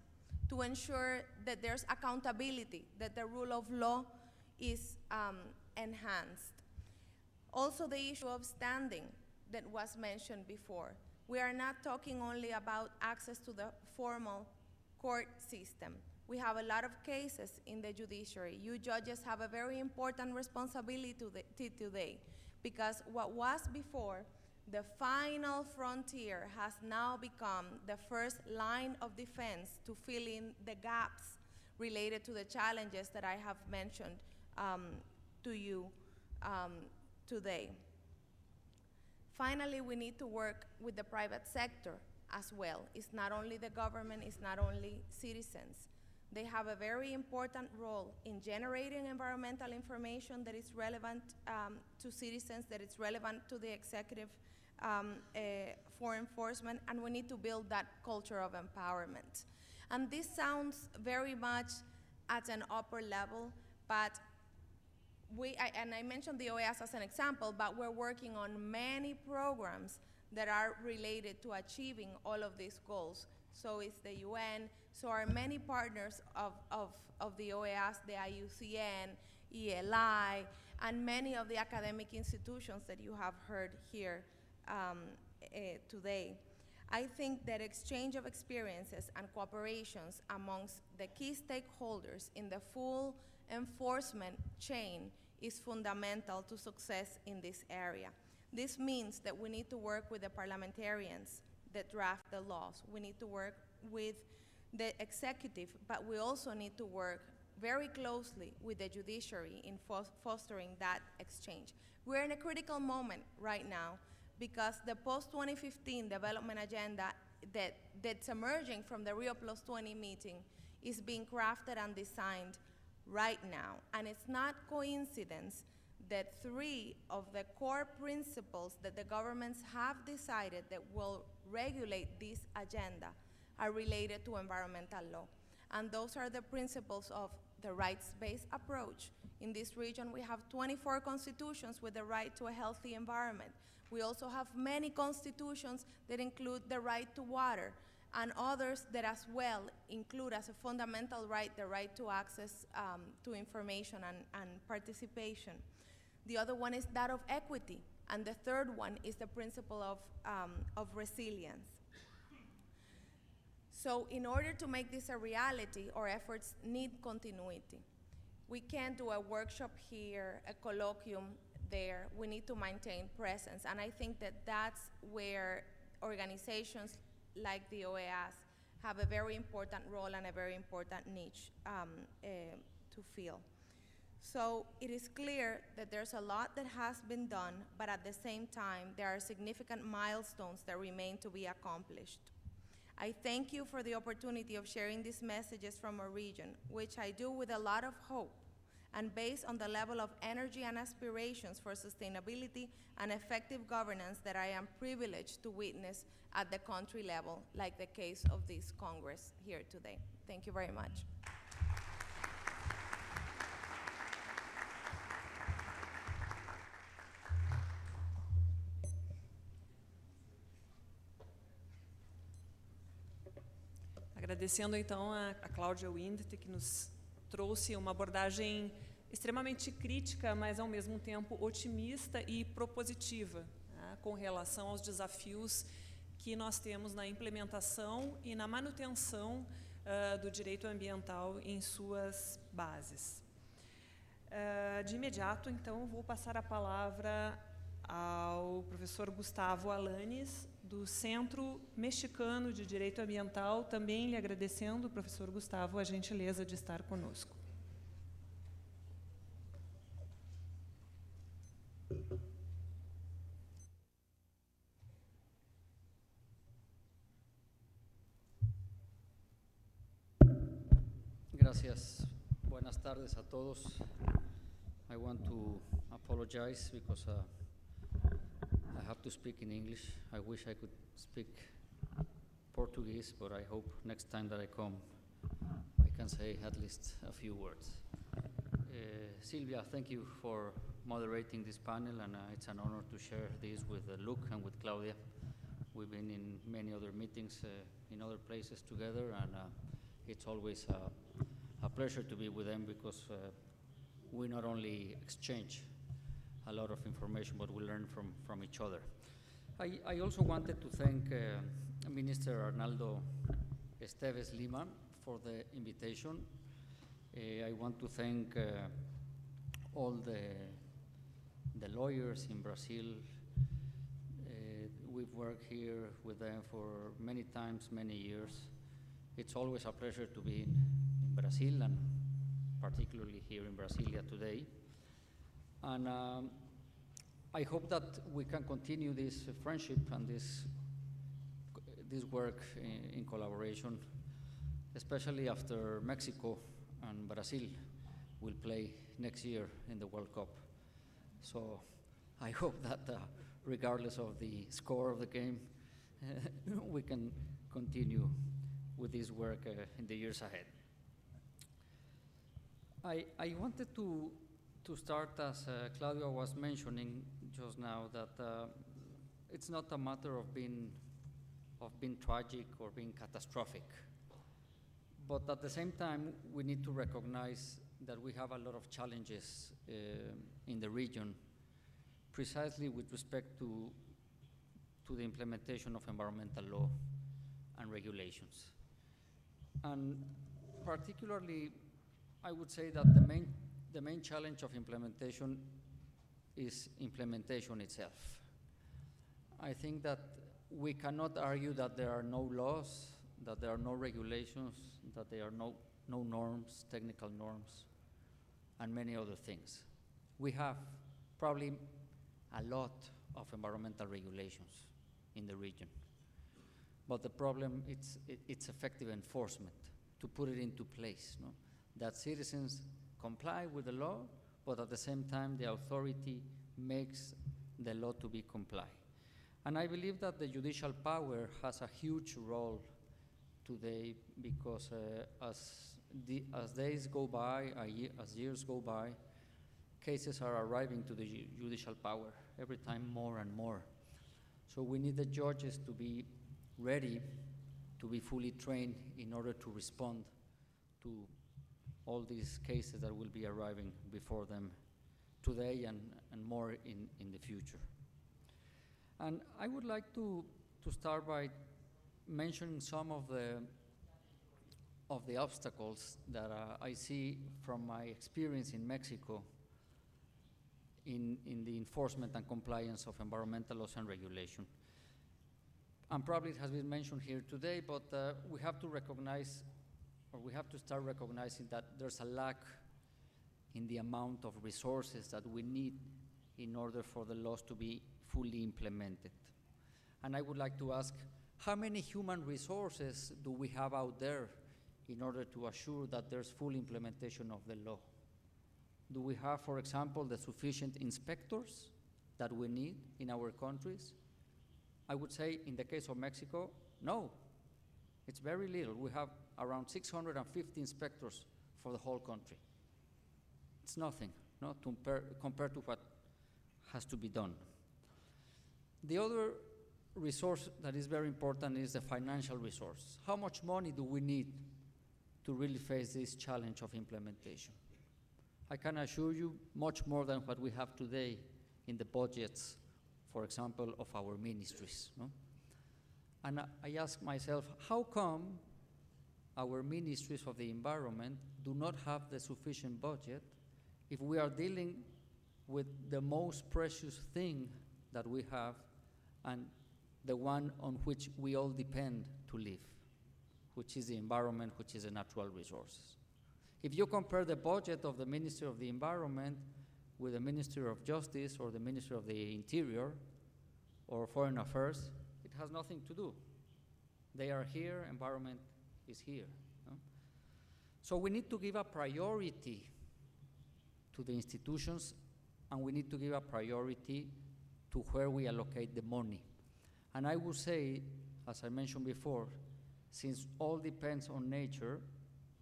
to ensure that there's accountability, that the rule of law is enhanced. Also, the issue of standing that was mentioned before. We are not talking only about access to the formal court system. We have a lot of cases in the judiciary. You judges have a very important responsibility today, because what was before the final frontier has now become the first line of defense to fill in the gaps related to the challenges that I have mentioned to you today. Finally, we need to work with the private sector as well. It's not only the government, it's not only citizens. They have a very important role in generating environmental information that is relevant to citizens, that is relevant to the executive for enforcement, and we need to build that culture of empowerment. And this sounds very much at an upper level, but I mentioned the OAS as an example, but we're working on many programs that are related to achieving all of these goals. So it's the UN, so are many partners of the OAS, the IUCN, ELI, and many of the academic institutions that you have heard here today. I think that exchange of experiences and cooperations amongst the key stakeholders in the full enforcement chain is fundamental to success in this area. This means that we need to work with the parliamentarians that draft the laws. We need to work with the executive, but we also need to work very closely with the judiciary in fostering that exchange. We're in a critical moment right now, because the post-2015 development agenda that's emerging from the Rio +20 meeting is being crafted and designed right now. And it's not coincidence that 3 of the core principles that the governments have decided that will regulate this agenda are related to environmental law. And those are the principles of the rights-based approach. In this region, we have 24 constitutions with the right to a healthy environment. We also have many constitutions that include the right to water, and others that as well include as a fundamental right the right to access to information and participation. The other one is that of equity, and the third one is the principle of resilience. So in order to make this a reality, our efforts need continuity. We can't do a workshop here, a colloquium there. We need to maintain presence. And I think that that's where organizations like the OAS have a very important role and a very important niche to fill. So it is clear that there's a lot that has been done, but at the same time, there are significant milestones that remain to be accomplished. I thank you for the opportunity of sharing these messages from our region, which I do with a lot of hope and based on the level of energy and aspirations for sustainability and effective governance that I am privileged to witness at the country level, like the case of this Congress here today. Thank you very much.
Agradecendo então a Claudia Windt, que nos trouxe uma abordagem extremamente crítica, mas ao mesmo tempo otimista e propositiva, né, com relação aos desafios que nós temos na implementação e na manutenção do direito ambiental em suas bases. De imediato, então, vou passar a palavra ao professor Gustavo Alanis, do Centro Mexicano de Direito Ambiental, também lhe agradecendo, professor Gustavo, a gentileza de estar conosco.
Gracias. Buenas tardes a todos. I want to apologize because I have to speak in English. I wish I could speak Portuguese, but I hope next time that I come, I can say at least a few words. Silvia, thank you for moderating this panel, and it's an honor to share this with Luke and with Claudia. We've been in many other meetings in other places together, and it's always a pleasure to be with them because we not only exchange a lot of information, but we learn from each other. I also wanted to thank Minister Arnaldo Esteves Lima for the invitation. I want to thank all the lawyers in Brazil. We've worked here with them for many times, many years. It's always a pleasure to be in Brazil, and particularly here in Brasilia today. And I hope that we can continue this friendship and this work in collaboration, especially after Mexico and Brazil will play next year in the World Cup. So I hope that regardless of the score of the game, we can continue with this work in the years ahead. I wanted to start, as Claudia was mentioning just now, that it's not a matter of being tragic or being catastrophic. But at the same time, we need to recognize that we have a lot of challenges in the region, precisely with respect to the implementation of environmental law and regulations. And particularly, I would say that the main challenge of implementation is implementation itself. I think that we cannot argue that there are no laws, that there are no regulations, that there are no norms, technical norms, and many other things. We have probably a lot of environmental regulations in the region, but the problem it's effective enforcement, to put it into place, no? That citizens comply with the law, but at the same time the authority makes the law to be complied. And I believe that the judicial power has a huge role today, because as days go by, as years go by, cases are arriving to the judicial power every time more and more. So we need the judges to be ready, to be fully trained in order to respond to all these cases that will be arriving before them today and more in the future. And I would like to start by mentioning some of the of the obstacles that I see from my experience in Mexico in the enforcement and compliance of environmental laws and regulation. And probably it has been mentioned here today, but we have to recognize, or we have to start recognizing that there's a lack in the amount of resources that we need in order for the laws to be fully implemented. And I would like to ask, how many human resources do we have out there in order to assure that there's full implementation of the law? Do we have, for example, the sufficient inspectors that we need in our countries? I would say in the case of Mexico, no. It's very little. We have around 650 inspectors for the whole country. It's nothing, no, compared to what has to be done. The other resource that is very important is the financial resource. How much money do we need to really face this challenge of implementation? I can assure you much more than what we have today in the budgets, for example, of our ministries. No? And I ask myself, how come our ministries of the environment do not have the sufficient budget if we are dealing with the most precious thing that we have and the one on which we all depend to live, which is the environment, which is the natural resources. If you compare the budget of the Ministry of the Environment with the Ministry of Justice or the Ministry of the Interior or Foreign Affairs, it has nothing to do. They are here, environment is here. No? So we need to give a priority to the institutions, and we need to give a priority to where we allocate the money. And I would say, as I mentioned before, since all depends on nature,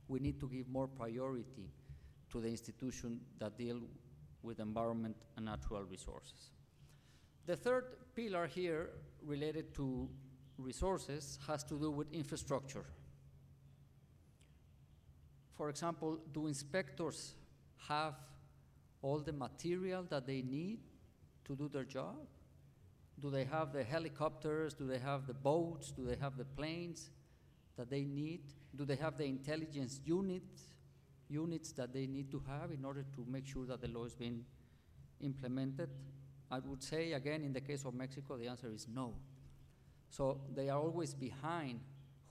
we need to give more priority to the institutions that deal with environment and natural resources. The third pillar here related to resources has to do with infrastructure. For example, do inspectors have all the material that they need to do their job? Do they have the helicopters? Do they have the boats? Do they have the planes that they need? Do they have the intelligence units that they need to have in order to make sure that the law is being implemented? I would say, again, in the case of Mexico, the answer is no. So they are always behind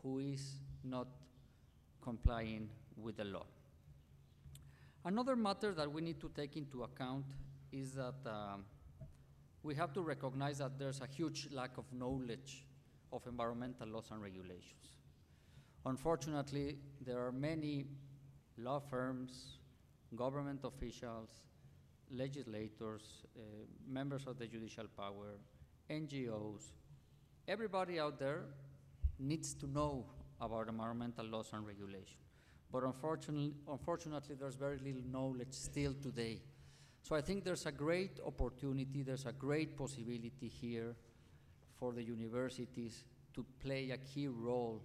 who is not complying with the law. Another matter that we need to take into account is that we have to recognize that there's a huge lack of knowledge of environmental laws and regulations. Unfortunately, there are many law firms, government officials, legislators, members of the judicial power, NGOs. Everybody out there needs to know about environmental laws and regulations. But unfortunately, there's very little knowledge still today. So I think there's a great opportunity, there's a great possibility here for the universities to play a key role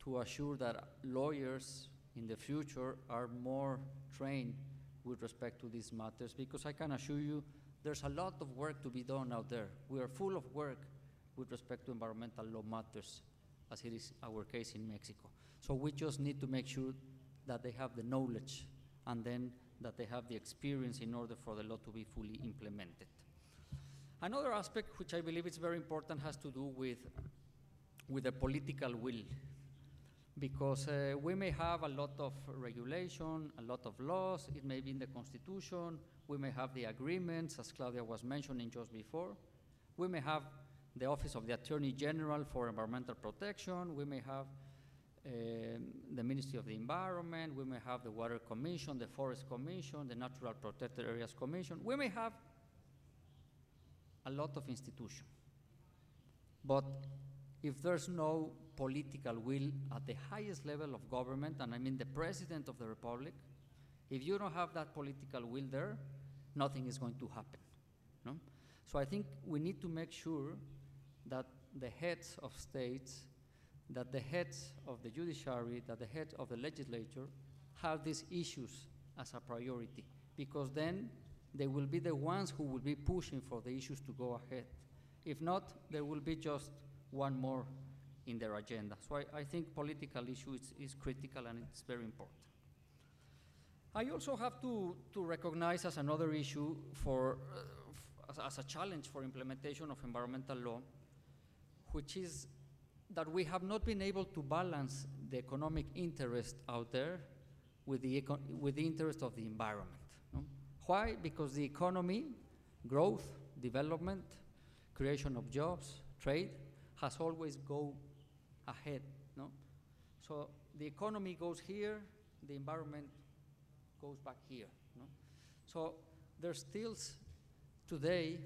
to assure that lawyers in the future are more trained with respect to these matters, because I can assure you there's a lot of work to be done out there. We are full of work with respect to environmental law matters, as it is our case in Mexico. So we just need to make sure that they have the knowledge and then that they have the experience in order for the law to be fully implemented. Another aspect which I believe is very important has to do with the political will, because we may have a lot of regulation, a lot of laws, it may be in the Constitution, we may have the agreements, as Claudia was mentioning just before, we may have the Office of the Attorney General for Environmental Protection, we may have the Ministry of the Environment, we may have the Water Commission, the Forest Commission, the Natural Protected Areas Commission. We may have a lot of institutions. But if there's no political will at the highest level of government, and I mean the President of the Republic, if you don't have that political will there, nothing is going to happen. No? So I think we need to make sure that the heads of states, that the heads of the judiciary, that the heads of the legislature have these issues as a priority, because then they will be the ones who will be pushing for the issues to go ahead. If not, there will be just one more in their agenda. So I think political issue is critical and it's very important. I also have to recognize as another issue as a challenge for implementation of environmental law, which is that we have not been able to balance the economic interest out there with the interest of the environment. No? Why? Because the economy, growth, development, creation of jobs, trade, has always go ahead. No? So the economy goes here, the environment goes back here. No? So there's still today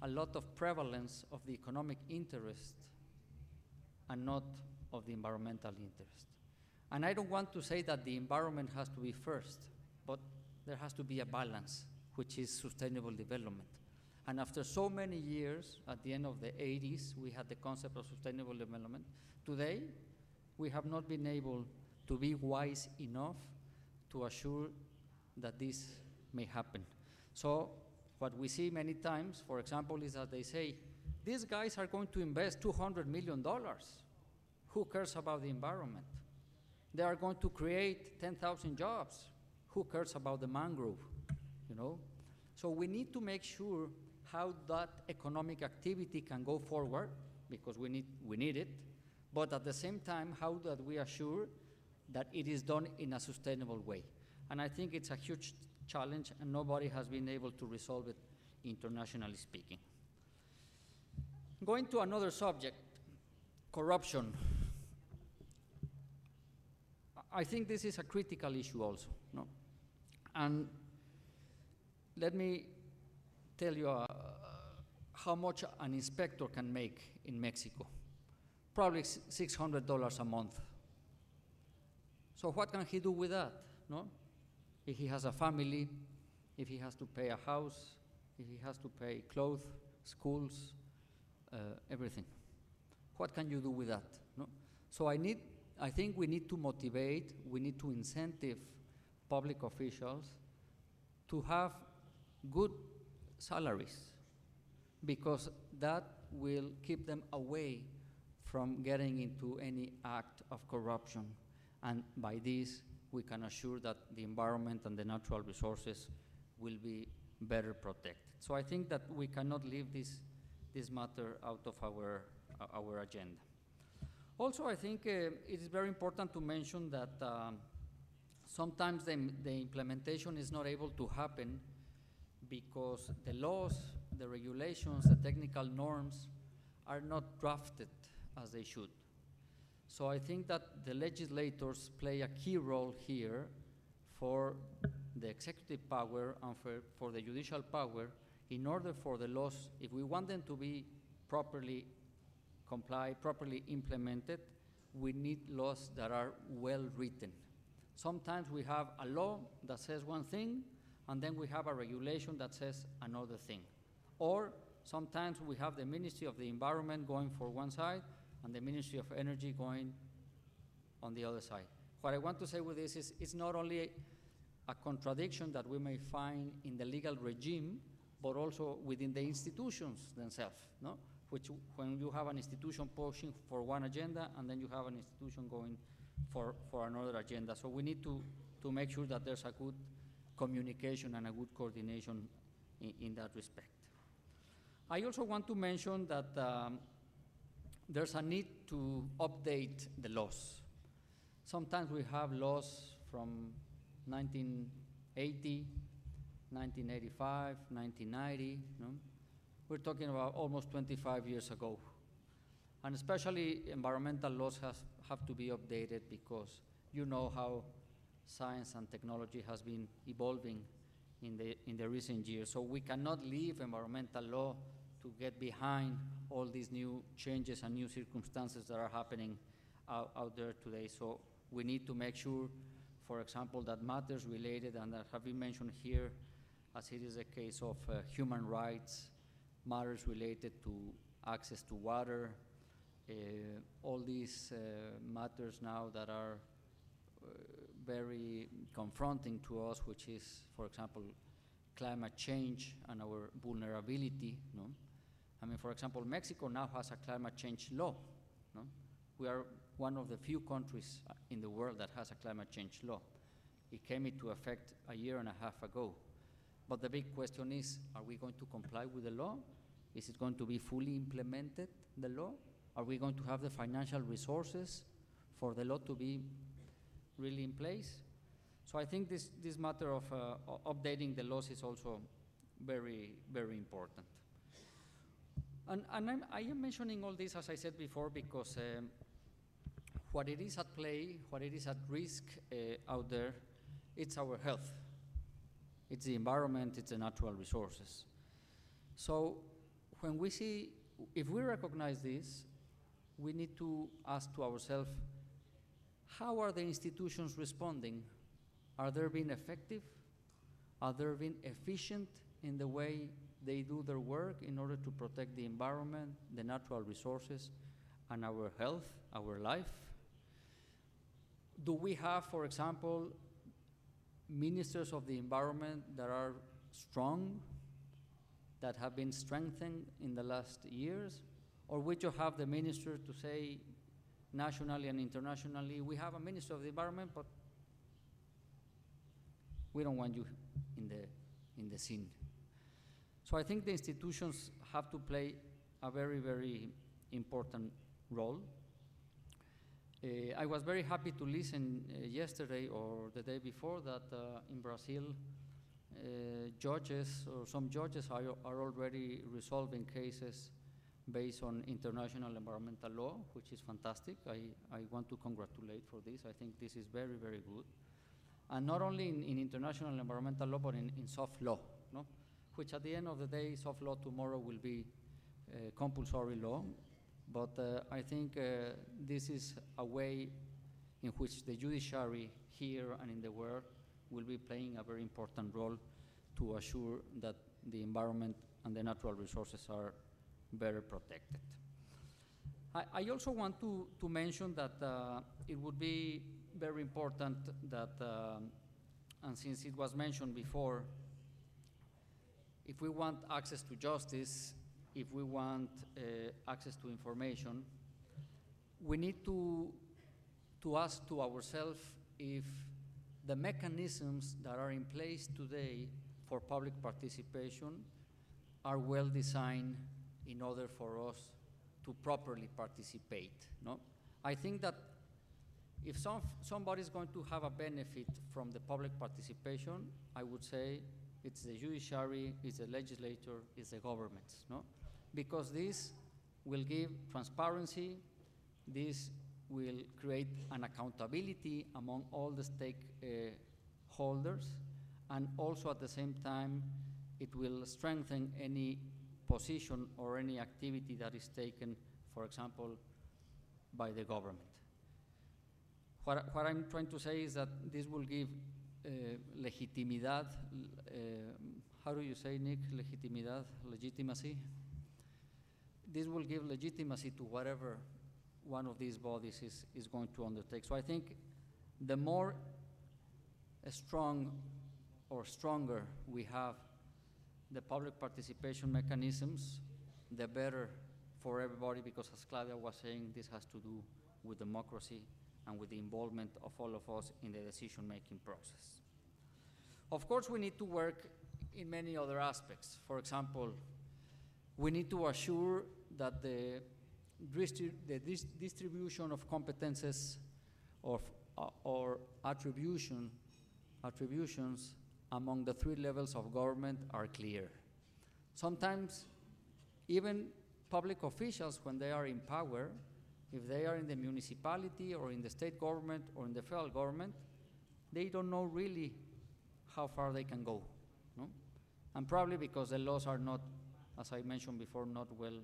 a lot of prevalence of the economic interest and not of the environmental interest. And I don't want to say that the environment has to be first, but there has to be a balance, which is sustainable development. And after so many years, at the end of the 80s, we had the concept of sustainable development. Today, we have not been able to be wise enough to assure that this may happen. So what we see many times, for example, is that they say, these guys are going to invest $200 million. Who cares about the environment? They are going to create 10,000 jobs. Who cares about the mangrove? You know? So we need to make sure how that economic activity can go forward, because we need it, but at the same time, how that we assure that it is done in a sustainable way. And I think it's a huge challenge, and nobody has been able to resolve it internationally speaking. Going to another subject, corruption. I think this is a critical issue also, no? And let me tell you how much an inspector can make in Mexico. Probably $600 a month. So what can he do with that, no? If he has a family, if he has to pay a house, if he has to pay clothes, schools, everything. What can you do with that, no? So I think we need to motivate, we need to incentive public officials to have good salaries, because that will keep them away from getting into any act of corruption. And by this, we can assure that the environment and the natural resources will be better protected. So I think that we cannot leave this matter out of our agenda. Also, I think it is very important to mention that sometimes the implementation is not able to happen because the laws, the regulations, the technical norms are not drafted as they should. So I think that the legislators play a key role here for the executive power and for the judicial power, in order for the laws, if we want them to be properly complied, properly implemented, we need laws that are well written. Sometimes we have a law that says one thing, and then we have a regulation that says another thing. Or sometimes we have the Ministry of the Environment going for one side, and the Ministry of Energy going on the other side. What I want to say with this is it's not only a contradiction that we may find in the legal regime, but also within the institutions themselves, no? Which, when you have an institution pushing for one agenda, and then you have an institution going for another agenda. So we need to make sure that there's a good communication and a good coordination in that respect. I also want to mention that there's a need to update the laws. Sometimes we have laws from 1980, 1985, 1990, no? We're talking about almost 25 years ago. And especially environmental laws have to be updated, because you know how science and technology has been evolving in the recent years. So we cannot leave environmental law to get behind all these new changes and new circumstances that are happening out there today. So we need to make sure, for example, that matters related and that have been mentioned here, as it is a case of human rights, matters related to access to water, all these matters now that are very confronting to us, which is, for example, climate change and our vulnerability, no? I mean, for example, Mexico now has a climate change law, no? We are one of the few countries in the world that has a climate change law. It came into effect a year and a half ago. But the big question is, are we going to comply with the law? Is it going to be fully implemented, the law? Are we going to have the financial resources for the law to be really in place? So I think this matter of updating the laws is also very, very important. And I am mentioning all this, as I said before, because what it is at play, what it is at risk out there, it's our health. It's the environment, it's the natural resources. So when we see, if we recognize this, we need to ask to ourselves, how are the institutions responding? Are they being effective? Are they being efficient in the way they do their work in order to protect the environment, the natural resources, and our health, our life? Do we have, for example, ministers of the environment that are strong, that have been strengthened in the last years? Or we just have the minister to say nationally and internationally, we have a minister of the environment, but we don't want you in the scene. So I think the institutions have to play a very, very important role. I was very happy to listen yesterday or the day before that in Brazil, judges or some judges are already resolving cases based on international environmental law, which is fantastic. I want to congratulate for this. I think this is very, very good. And not only in international environmental law, but in soft law, no? Which at the end of the day, soft law tomorrow will be compulsory law. But I think this is a way in which the judiciary here and in the world will be playing a very important role to assure that the environment and the natural resources are better protected. I also want to mention that it would be very important that, and since it was mentioned before, if we want access to justice, if we want access to information, we need to ask to ourselves if the mechanisms that are in place today for public participation are well designed in order for us to properly participate. No? I think that if somebody is going to have a benefit from the public participation, I would say it's the judiciary, it's the legislature, it's the governments, no? Because this will give transparency, this will create an accountability among all the stakeholders, and also at the same time, it will strengthen any position or any activity that is taken, for example, by the government. What I'm trying to say is that this will give legitimidad, how do you say, Nick, legitimidad, legitimacy? This will give legitimacy to whatever one of these bodies is going to undertake. So I think the more strong or stronger we have the public participation mechanisms, the better for everybody, because as Claudia was saying, this has to do with democracy and with the involvement of all of us in the decision-making process. Of course, we need to work in many other aspects. For example, we need to assure that the distribution of competences or attributions among the three levels of government are clear. Sometimes even public officials, when they are in power, if they are in the municipality or in the state government or in the federal government, they don't know really how far they can go, no? And probably because the laws are not, as I mentioned before, not well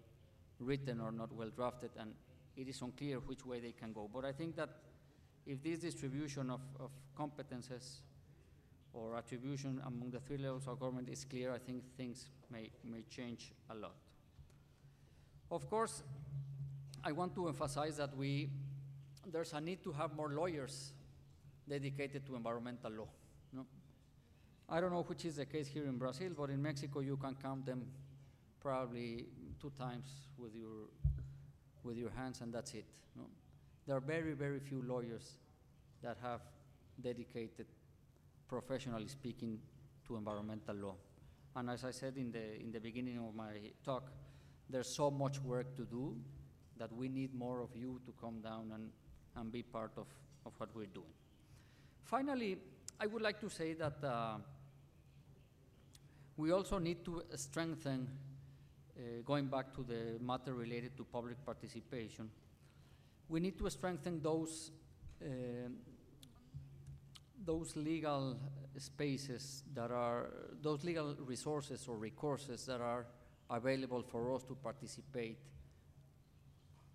written or not well drafted, and it is unclear which way they can go. But I think that if this distribution of competences or attribution among the three levels of government is clear, I think things may change a lot. Of course, I want to emphasize that there's a need to have more lawyers dedicated to environmental law. No? I don't know which is the case here in Brazil, but in Mexico you can count them probably 2 times with your hands, and that's it. No? there are very, very few lawyers that have dedicated, professionally speaking, to environmental law. And as I said in the beginning of my talk, there's so much work to do that we need more of you to come down and be part of what we're doing. Finally, I would like to say that we also need to strengthen, going back to the matter related to public participation, we need to strengthen those legal spaces that are, those legal resources or recourses that are available for us to participate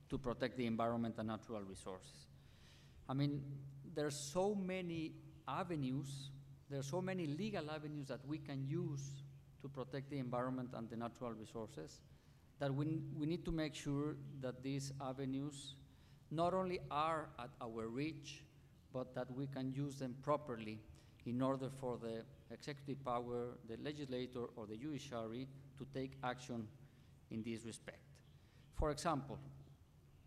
to protect the environment and natural resources. I mean, there's so many avenues, there are so many legal avenues that we can use to protect the environment and the natural resources that we need to make sure that these avenues not only are at our reach, but that we can use them properly in order for the executive power, the legislator, or the judiciary to take action in this respect. For example,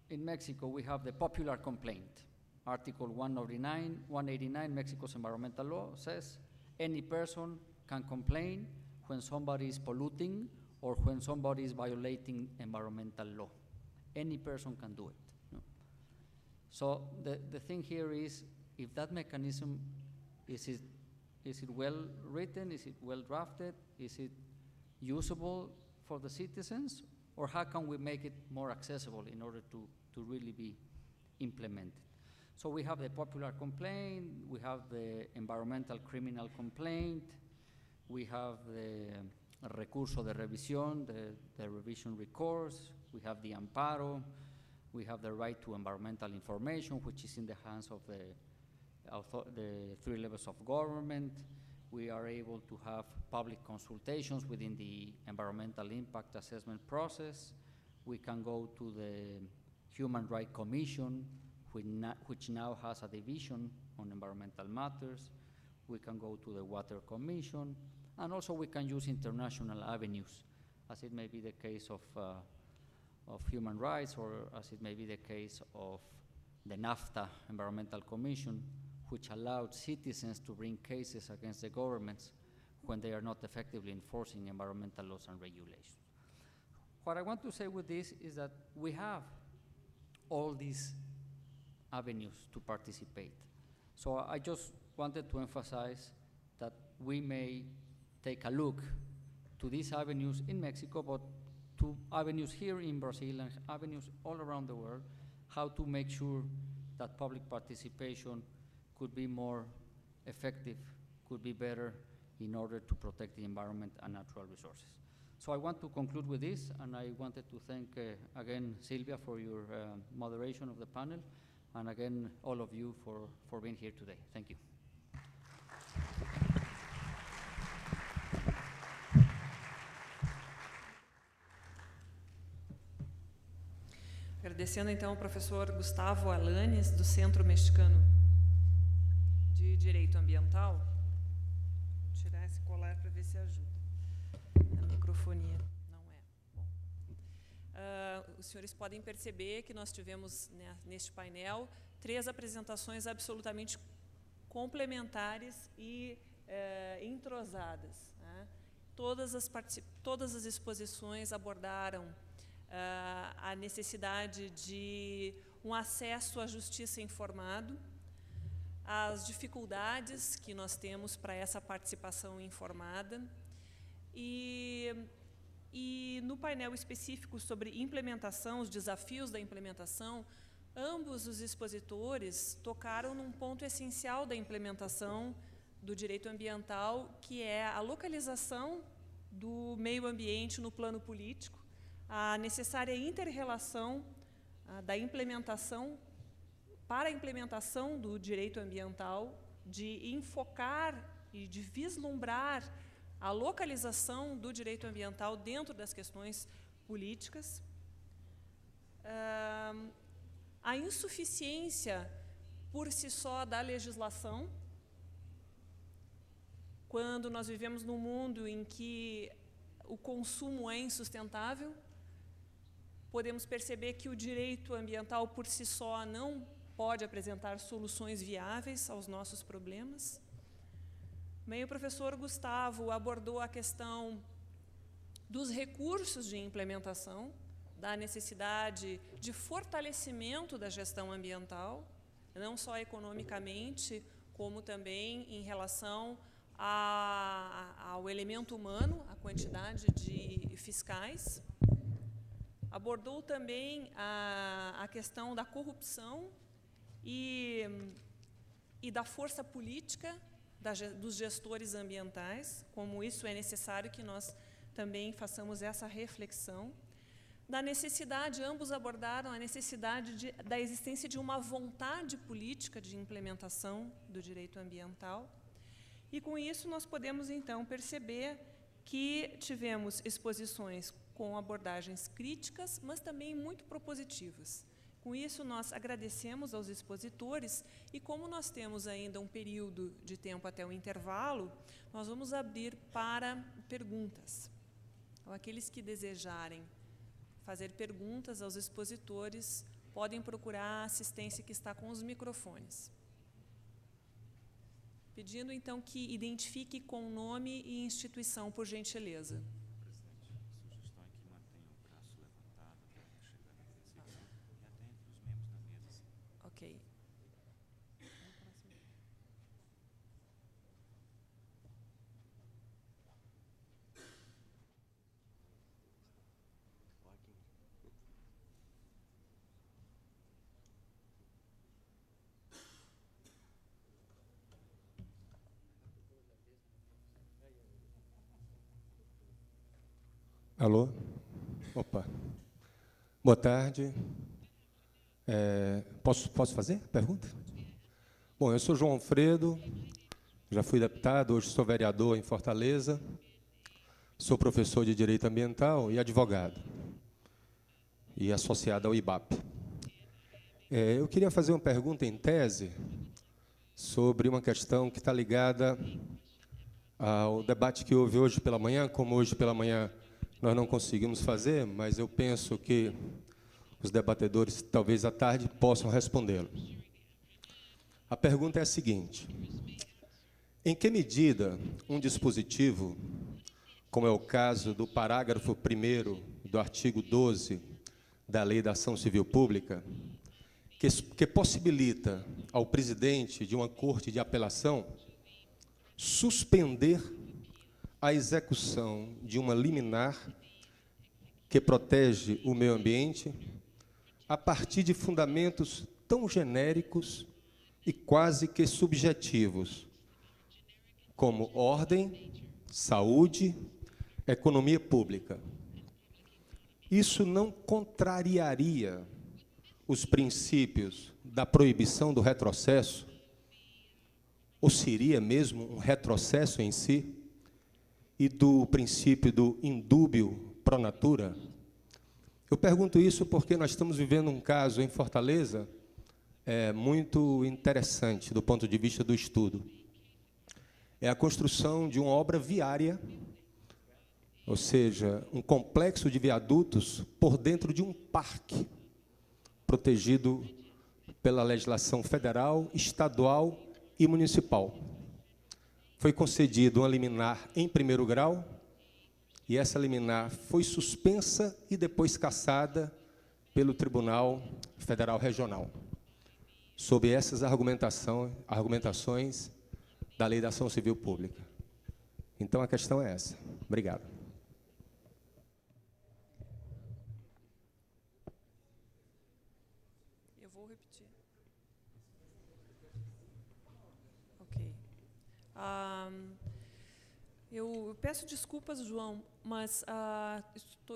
in Mexico, we have the popular complaint. Article 189 Mexico's environmental law says any person can complain when somebody is polluting or when somebody is violating environmental law. Any person can do it. No? So the thing here is, if that mechanism, is it well written, is it well drafted, is it usable for the citizens, or how can we make it more accessible in order to really be implemented? So we have the popular complaint, we have the environmental criminal complaint, we have the recurso de revisión, the revision recourse, we have the amparo, we have the right to environmental information, which is in the hands of the three levels of government. We are able to have public consultations within the environmental impact assessment process. We can go to the Human Rights Commission, which now has a division on environmental matters. We can go to the Water Commission, and also we can use international avenues, as it may be the case of human rights, or as it may be the case of the NAFTA Environmental Commission, which allowed citizens to bring cases against the governments when they are not effectively enforcing environmental laws and regulations. What I want to say with this is that we have all these avenues to participate. So I just wanted to emphasize that we may take a look to these avenues in Mexico, but to avenues here in Brazil and avenues all around the world, how to make sure that public participation could be more effective, could be better in order to protect the environment and natural resources. So I want to conclude with this, and I wanted to thank again Silvia for your moderation of the panel, and again all of you for being here today. Thank you.
Agradecendo então ao professor Gustavo Alanis, do Centro Mexicano de Direito Ambiental. Vou tirar esse colar para ver se ajuda. A microfonia não é. Bom. Os senhores podem perceber que nós tivemos, né, neste painel 3 apresentações absolutamente complementares e entrosadas. Né? Todas as exposições abordaram a necessidade de um acesso à justiça informado, as dificuldades que nós temos para essa participação informada, e no painel específico sobre implementação, os desafios da implementação, ambos os expositores tocaram num ponto essencial da implementação do direito ambiental, que é a localização do meio ambiente no plano político, a necessária inter-relação da implementação, para a implementação do direito ambiental, de enfocar e de vislumbrar a localização do direito ambiental dentro das questões políticas, a insuficiência por si só da legislação, quando nós vivemos num mundo em que o consumo é insustentável, podemos perceber que o direito ambiental por si só não pode apresentar soluções viáveis aos nossos problemas. Também o professor Gustavo abordou a questão dos recursos de implementação, da necessidade de fortalecimento da gestão ambiental, não só economicamente, como também em relação ao elemento humano, a quantidade de fiscais. Abordou também a questão da corrupção e da força política dos gestores ambientais, como isso é necessário que nós também façamos essa reflexão. Da necessidade, ambos abordaram a necessidade da existência de uma vontade política de implementação do direito ambiental. E, com isso, nós podemos, então, perceber que tivemos exposições com abordagens críticas, mas também muito propositivas. Com isso, nós agradecemos aos expositores e, como nós temos ainda um período de tempo até o intervalo, nós vamos abrir para perguntas. Então, aqueles que desejarem fazer perguntas aos expositores podem procurar a assistência que está com os microfones. Pedindo, então, que identifique com nome e instituição, por gentileza.
Presidente, a sugestão é que mantenha o braço levantado até chegar na recepção e até entre os membros da mesa.
Ok.
Alô? Opa. Boa tarde. Posso fazer pergunta? Bom, eu sou João Alfredo, já fui deputado, hoje sou vereador em Fortaleza, sou professor de Direito Ambiental e advogado, e associado ao IBAP. Eu queria fazer uma pergunta em tese sobre uma questão que está ligada ao debate que houve hoje pela manhã. Como hoje pela manhã nós não conseguimos fazer, mas eu penso que os debatedores, talvez à tarde, possam respondê-lo. A pergunta é a seguinte: em que medida um dispositivo, como é o caso do parágrafo 1º do artigo 12 da Lei da Ação Civil Pública, que possibilita ao presidente de uma corte de apelação suspender a execução de uma liminar que protege o meio ambiente a partir de fundamentos tão genéricos e quase que subjetivos, como ordem, saúde, economia pública. Isso não contrariaria os princípios da proibição do retrocesso? Ou seria mesmo um retrocesso em si? E do princípio do indúbio pro natura? Eu pergunto isso porque nós estamos vivendo um caso em Fortaleza muito interessante do ponto de vista do estudo. É a construção de uma obra viária, ou seja, um complexo de viadutos por dentro de um parque, protegido pela legislação federal, estadual e municipal. Foi concedido uma liminar em primeiro grau, e essa liminar foi suspensa e depois cassada pelo Tribunal Federal Regional, sob essas argumentações da Lei da Ação Civil Pública. Então, a questão é essa. Obrigado.
Eu vou repetir. Ok. Eu peço desculpas, João, mas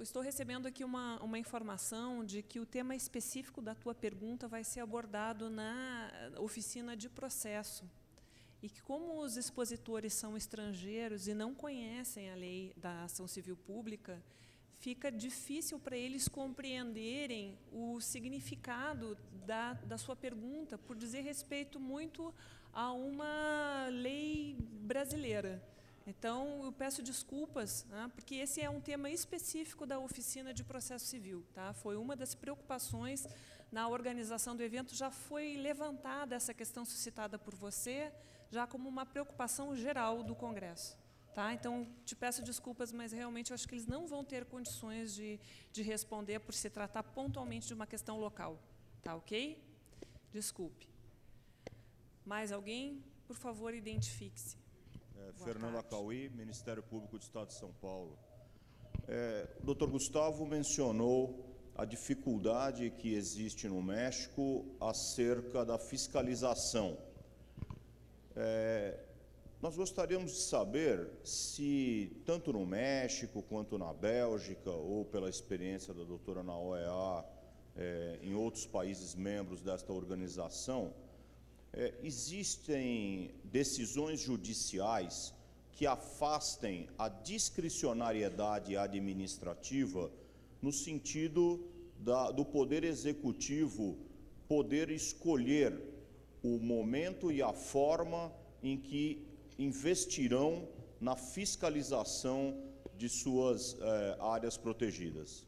estou recebendo aqui uma informação de que o tema específico da tua pergunta vai ser abordado na oficina de processo. E que, como os expositores são estrangeiros e não conhecem a lei da ação civil pública, fica difícil para eles compreenderem o significado da sua pergunta, por dizer respeito muito a uma lei brasileira. Então, eu peço desculpas, porque esse é um tema específico da oficina de processo civil. Tá? Foi uma das preocupações na organização do evento já foi levantada essa questão suscitada por você, já como uma preocupação geral do Congresso. Tá? Então, te peço desculpas, mas realmente eu acho que eles não vão ter condições de responder por se tratar pontualmente de uma questão local. Tá ok? Desculpe. Mais alguém? Por favor, identifique-se.
Fernando Acauí, Ministério Público do Estado de São Paulo. O Dr. Gustavo mencionou a dificuldade que existe no México acerca da fiscalização. Nós gostaríamos de saber se, tanto no México quanto na Bélgica, ou pela experiência da doutora na OEA, em outros países membros desta organização, existem decisões judiciais que afastem a discricionariedade administrativa no sentido do Poder Executivo poder escolher o momento e a forma em que investirão na fiscalização de suas áreas protegidas.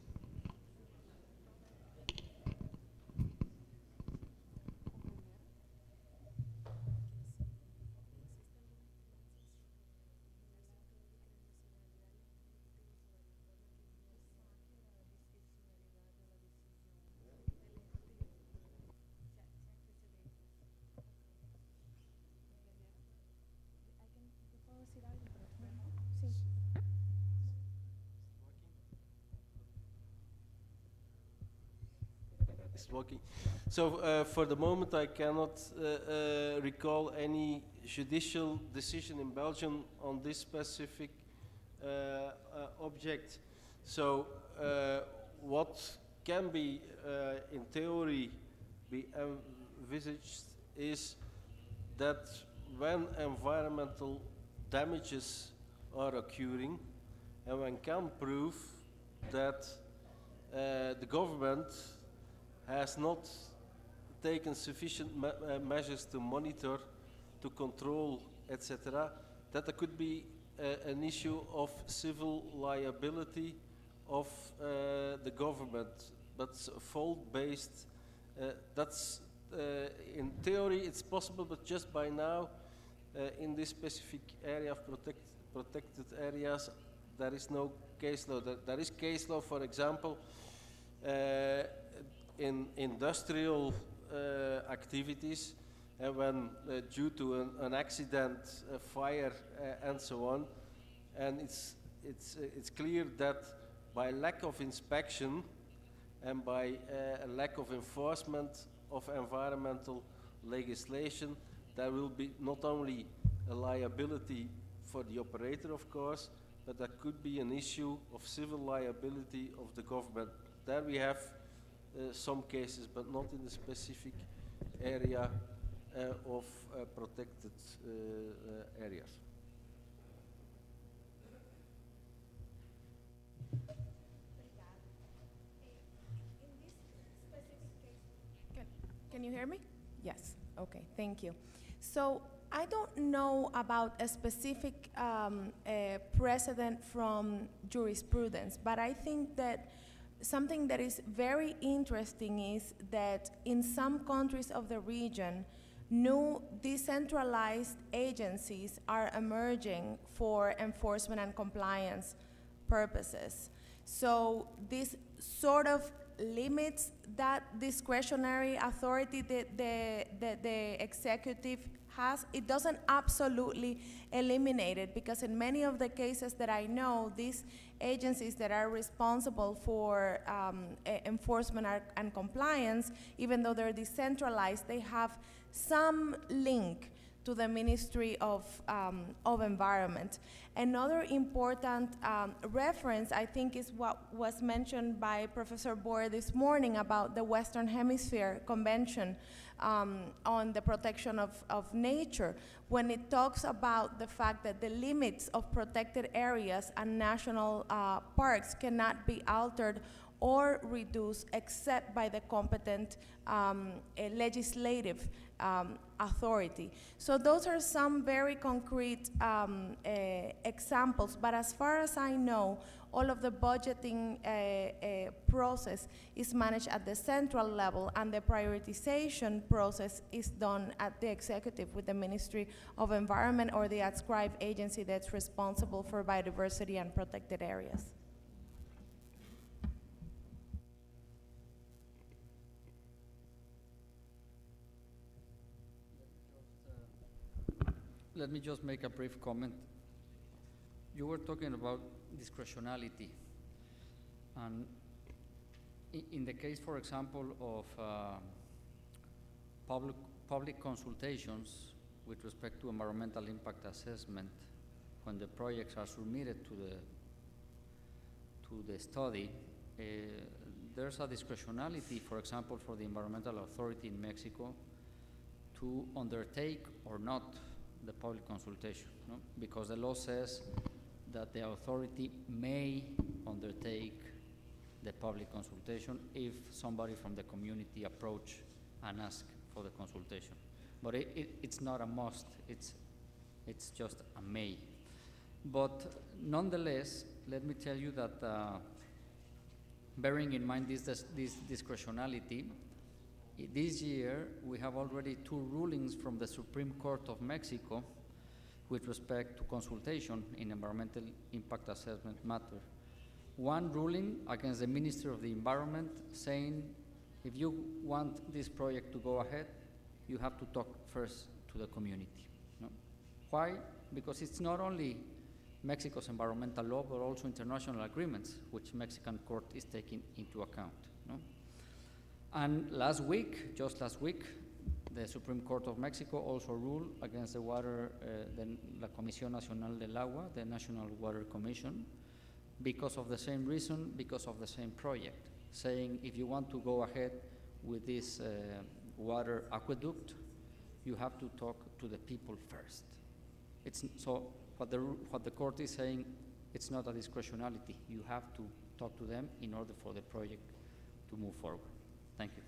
Working. So for the moment I cannot recall any judicial decision in Belgium on this specific object. So what can be in theory be envisaged is that when environmental damages are occurring and one can prove that the government has not taken sufficient measures to monitor, to control, etc., that there could be an issue of civil liability of the government, but fault-based. That's in theory it's possible, but just by now, in this specific area of protected areas, there is no case law. There is case law, for example, in industrial activities, and when due to an accident, a fire, and so on, and it's clear that by lack of inspection and by a lack of enforcement of environmental legislation, there will be not only a liability for the operator, of course, but there could be an issue of civil liability of the government. There we have some cases, but not in the specific area of protected areas.
Can you hear me? Yes. Okay, thank you. So I don't know about a specific precedent from jurisprudence, but I think that something that is very interesting is that in some countries of the region, new decentralized agencies are emerging for enforcement and compliance purposes. So this sort of limits that discretionary authority that the executive has. It doesn't absolutely eliminate it, because in many of the cases that I know, these agencies that are responsible for enforcement and compliance, even though they're decentralized, they have some link to the Ministry of Environment. Another important reference, I think, is what was mentioned by Professor Boer this morning about the Western Hemisphere Convention on the protection of nature, when it talks about the fact that the limits of protected areas and national parks cannot be altered or reduced except by the competent legislative authority. So those are some very concrete examples, but as far as I know, all of the budgeting process is managed at the central level, and the prioritization process is done at the executive with the Ministry of Environment or the adscribed agency that's responsible for biodiversity and protected areas.
Let me just make a brief comment. You were talking about discretionality, and in the case, for example, of public consultations with respect to environmental impact assessment, when the projects are submitted to the study, there's a discretionality, for example, for the environmental authority in Mexico to undertake or not the public consultation, no? Because the law says that the authority may undertake the public consultation if somebody from the community approach and ask for the consultation. But it's not a must, it's just a may. But nonetheless, let me tell you that bearing in mind this discretionality, this year we have already 2 rulings from the Supreme Court of Mexico with respect to consultation in environmental impact assessment matter. One ruling against the Ministry of the Environment saying if you want this project to go ahead, you have to talk first to the community. No? Why? Because it's not only Mexico's environmental law, but also international agreements, which Mexican court is taking into account. No? And just last week, the Supreme Court of Mexico also ruled against the la Comisión Nacional del Agua, the National Water Commission, because of the same reason, because of the same project, saying if you want to go ahead with this water aqueduct, you have to talk to the people first. So what the court is saying, it's not a discretionality. You have to talk to them in order for the project to move forward. Thank you.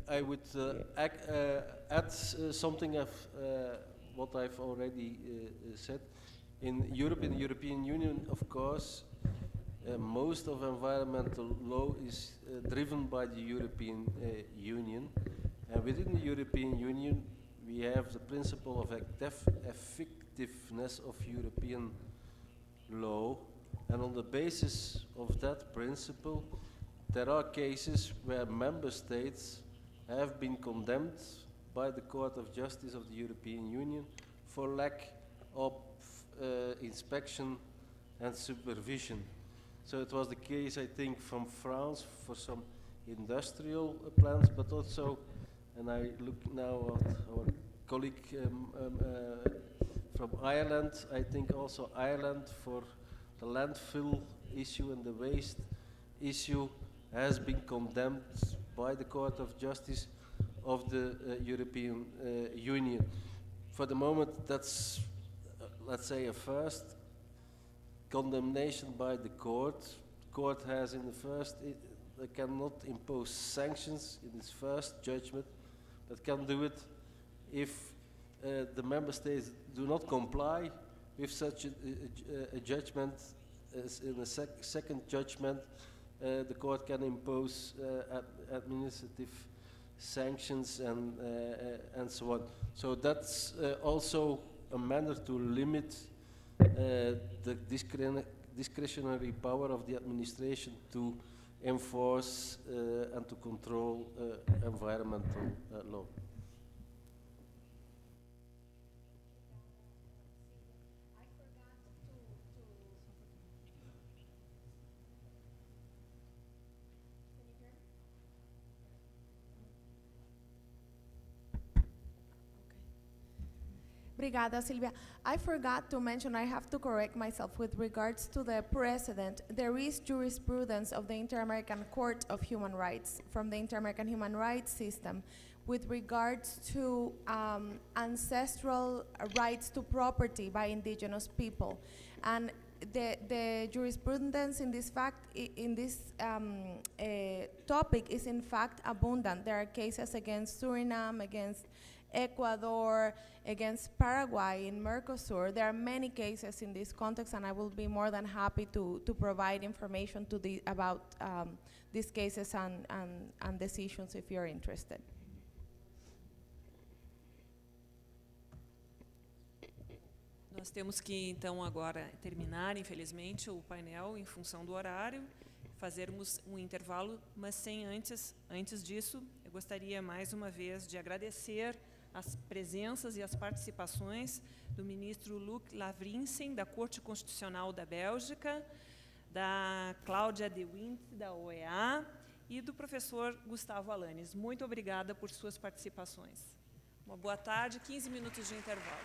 I would add something of what I've already said. In Europe, in the European Union, of course, most of environmental law is driven by the European Union. And within the European Union, we have the principle of effectiveness of European law. And on the basis of that principle, there are cases where member states have been condemned by the Court of Justice of the European Union for lack of inspection and supervision. So it was the case, I think, from France for some industrial plants, but also, and I look now at our colleague from Ireland, I think also Ireland for the landfill issue and the waste issue has been condemned by the Court of Justice of the European Union. For the moment, that's, let's say, a first condemnation by the court. The court has in the first, it cannot impose sanctions in its first judgment, but can do it if the member states do not comply with such a judgment. As in the second judgment, the court can impose administrative sanctions and so on. So that's also a manner to limit the discretionary power of the administration to enforce and to control environmental law.
Obrigada, Silvia. I forgot to mention, I have to correct myself with regards to the precedent. There is jurisprudence of the Inter-American Court of Human Rights from the Inter-American Human Rights System, with regards to ancestral rights to property by indigenous people. And the jurisprudence in this topic is in fact abundant. There are cases against Suriname, against Ecuador, against Paraguay in Mercosur. There are many cases in this context, and I will be more than happy to provide information about these cases and decisions if you're interested.
Nós temos que, então, agora terminar, infelizmente, o painel em função do horário, fazermos um intervalo, mas sem antes disso, eu gostaria mais uma vez de agradecer as presenças e as participações do ministro Lavrysen, da Corte Constitucional da Bélgica, da Claudia de Windt, da OEA, e do professor Gustavo Alanis. Muito obrigada por suas participações. Uma boa tarde, 15 minutos de intervalo.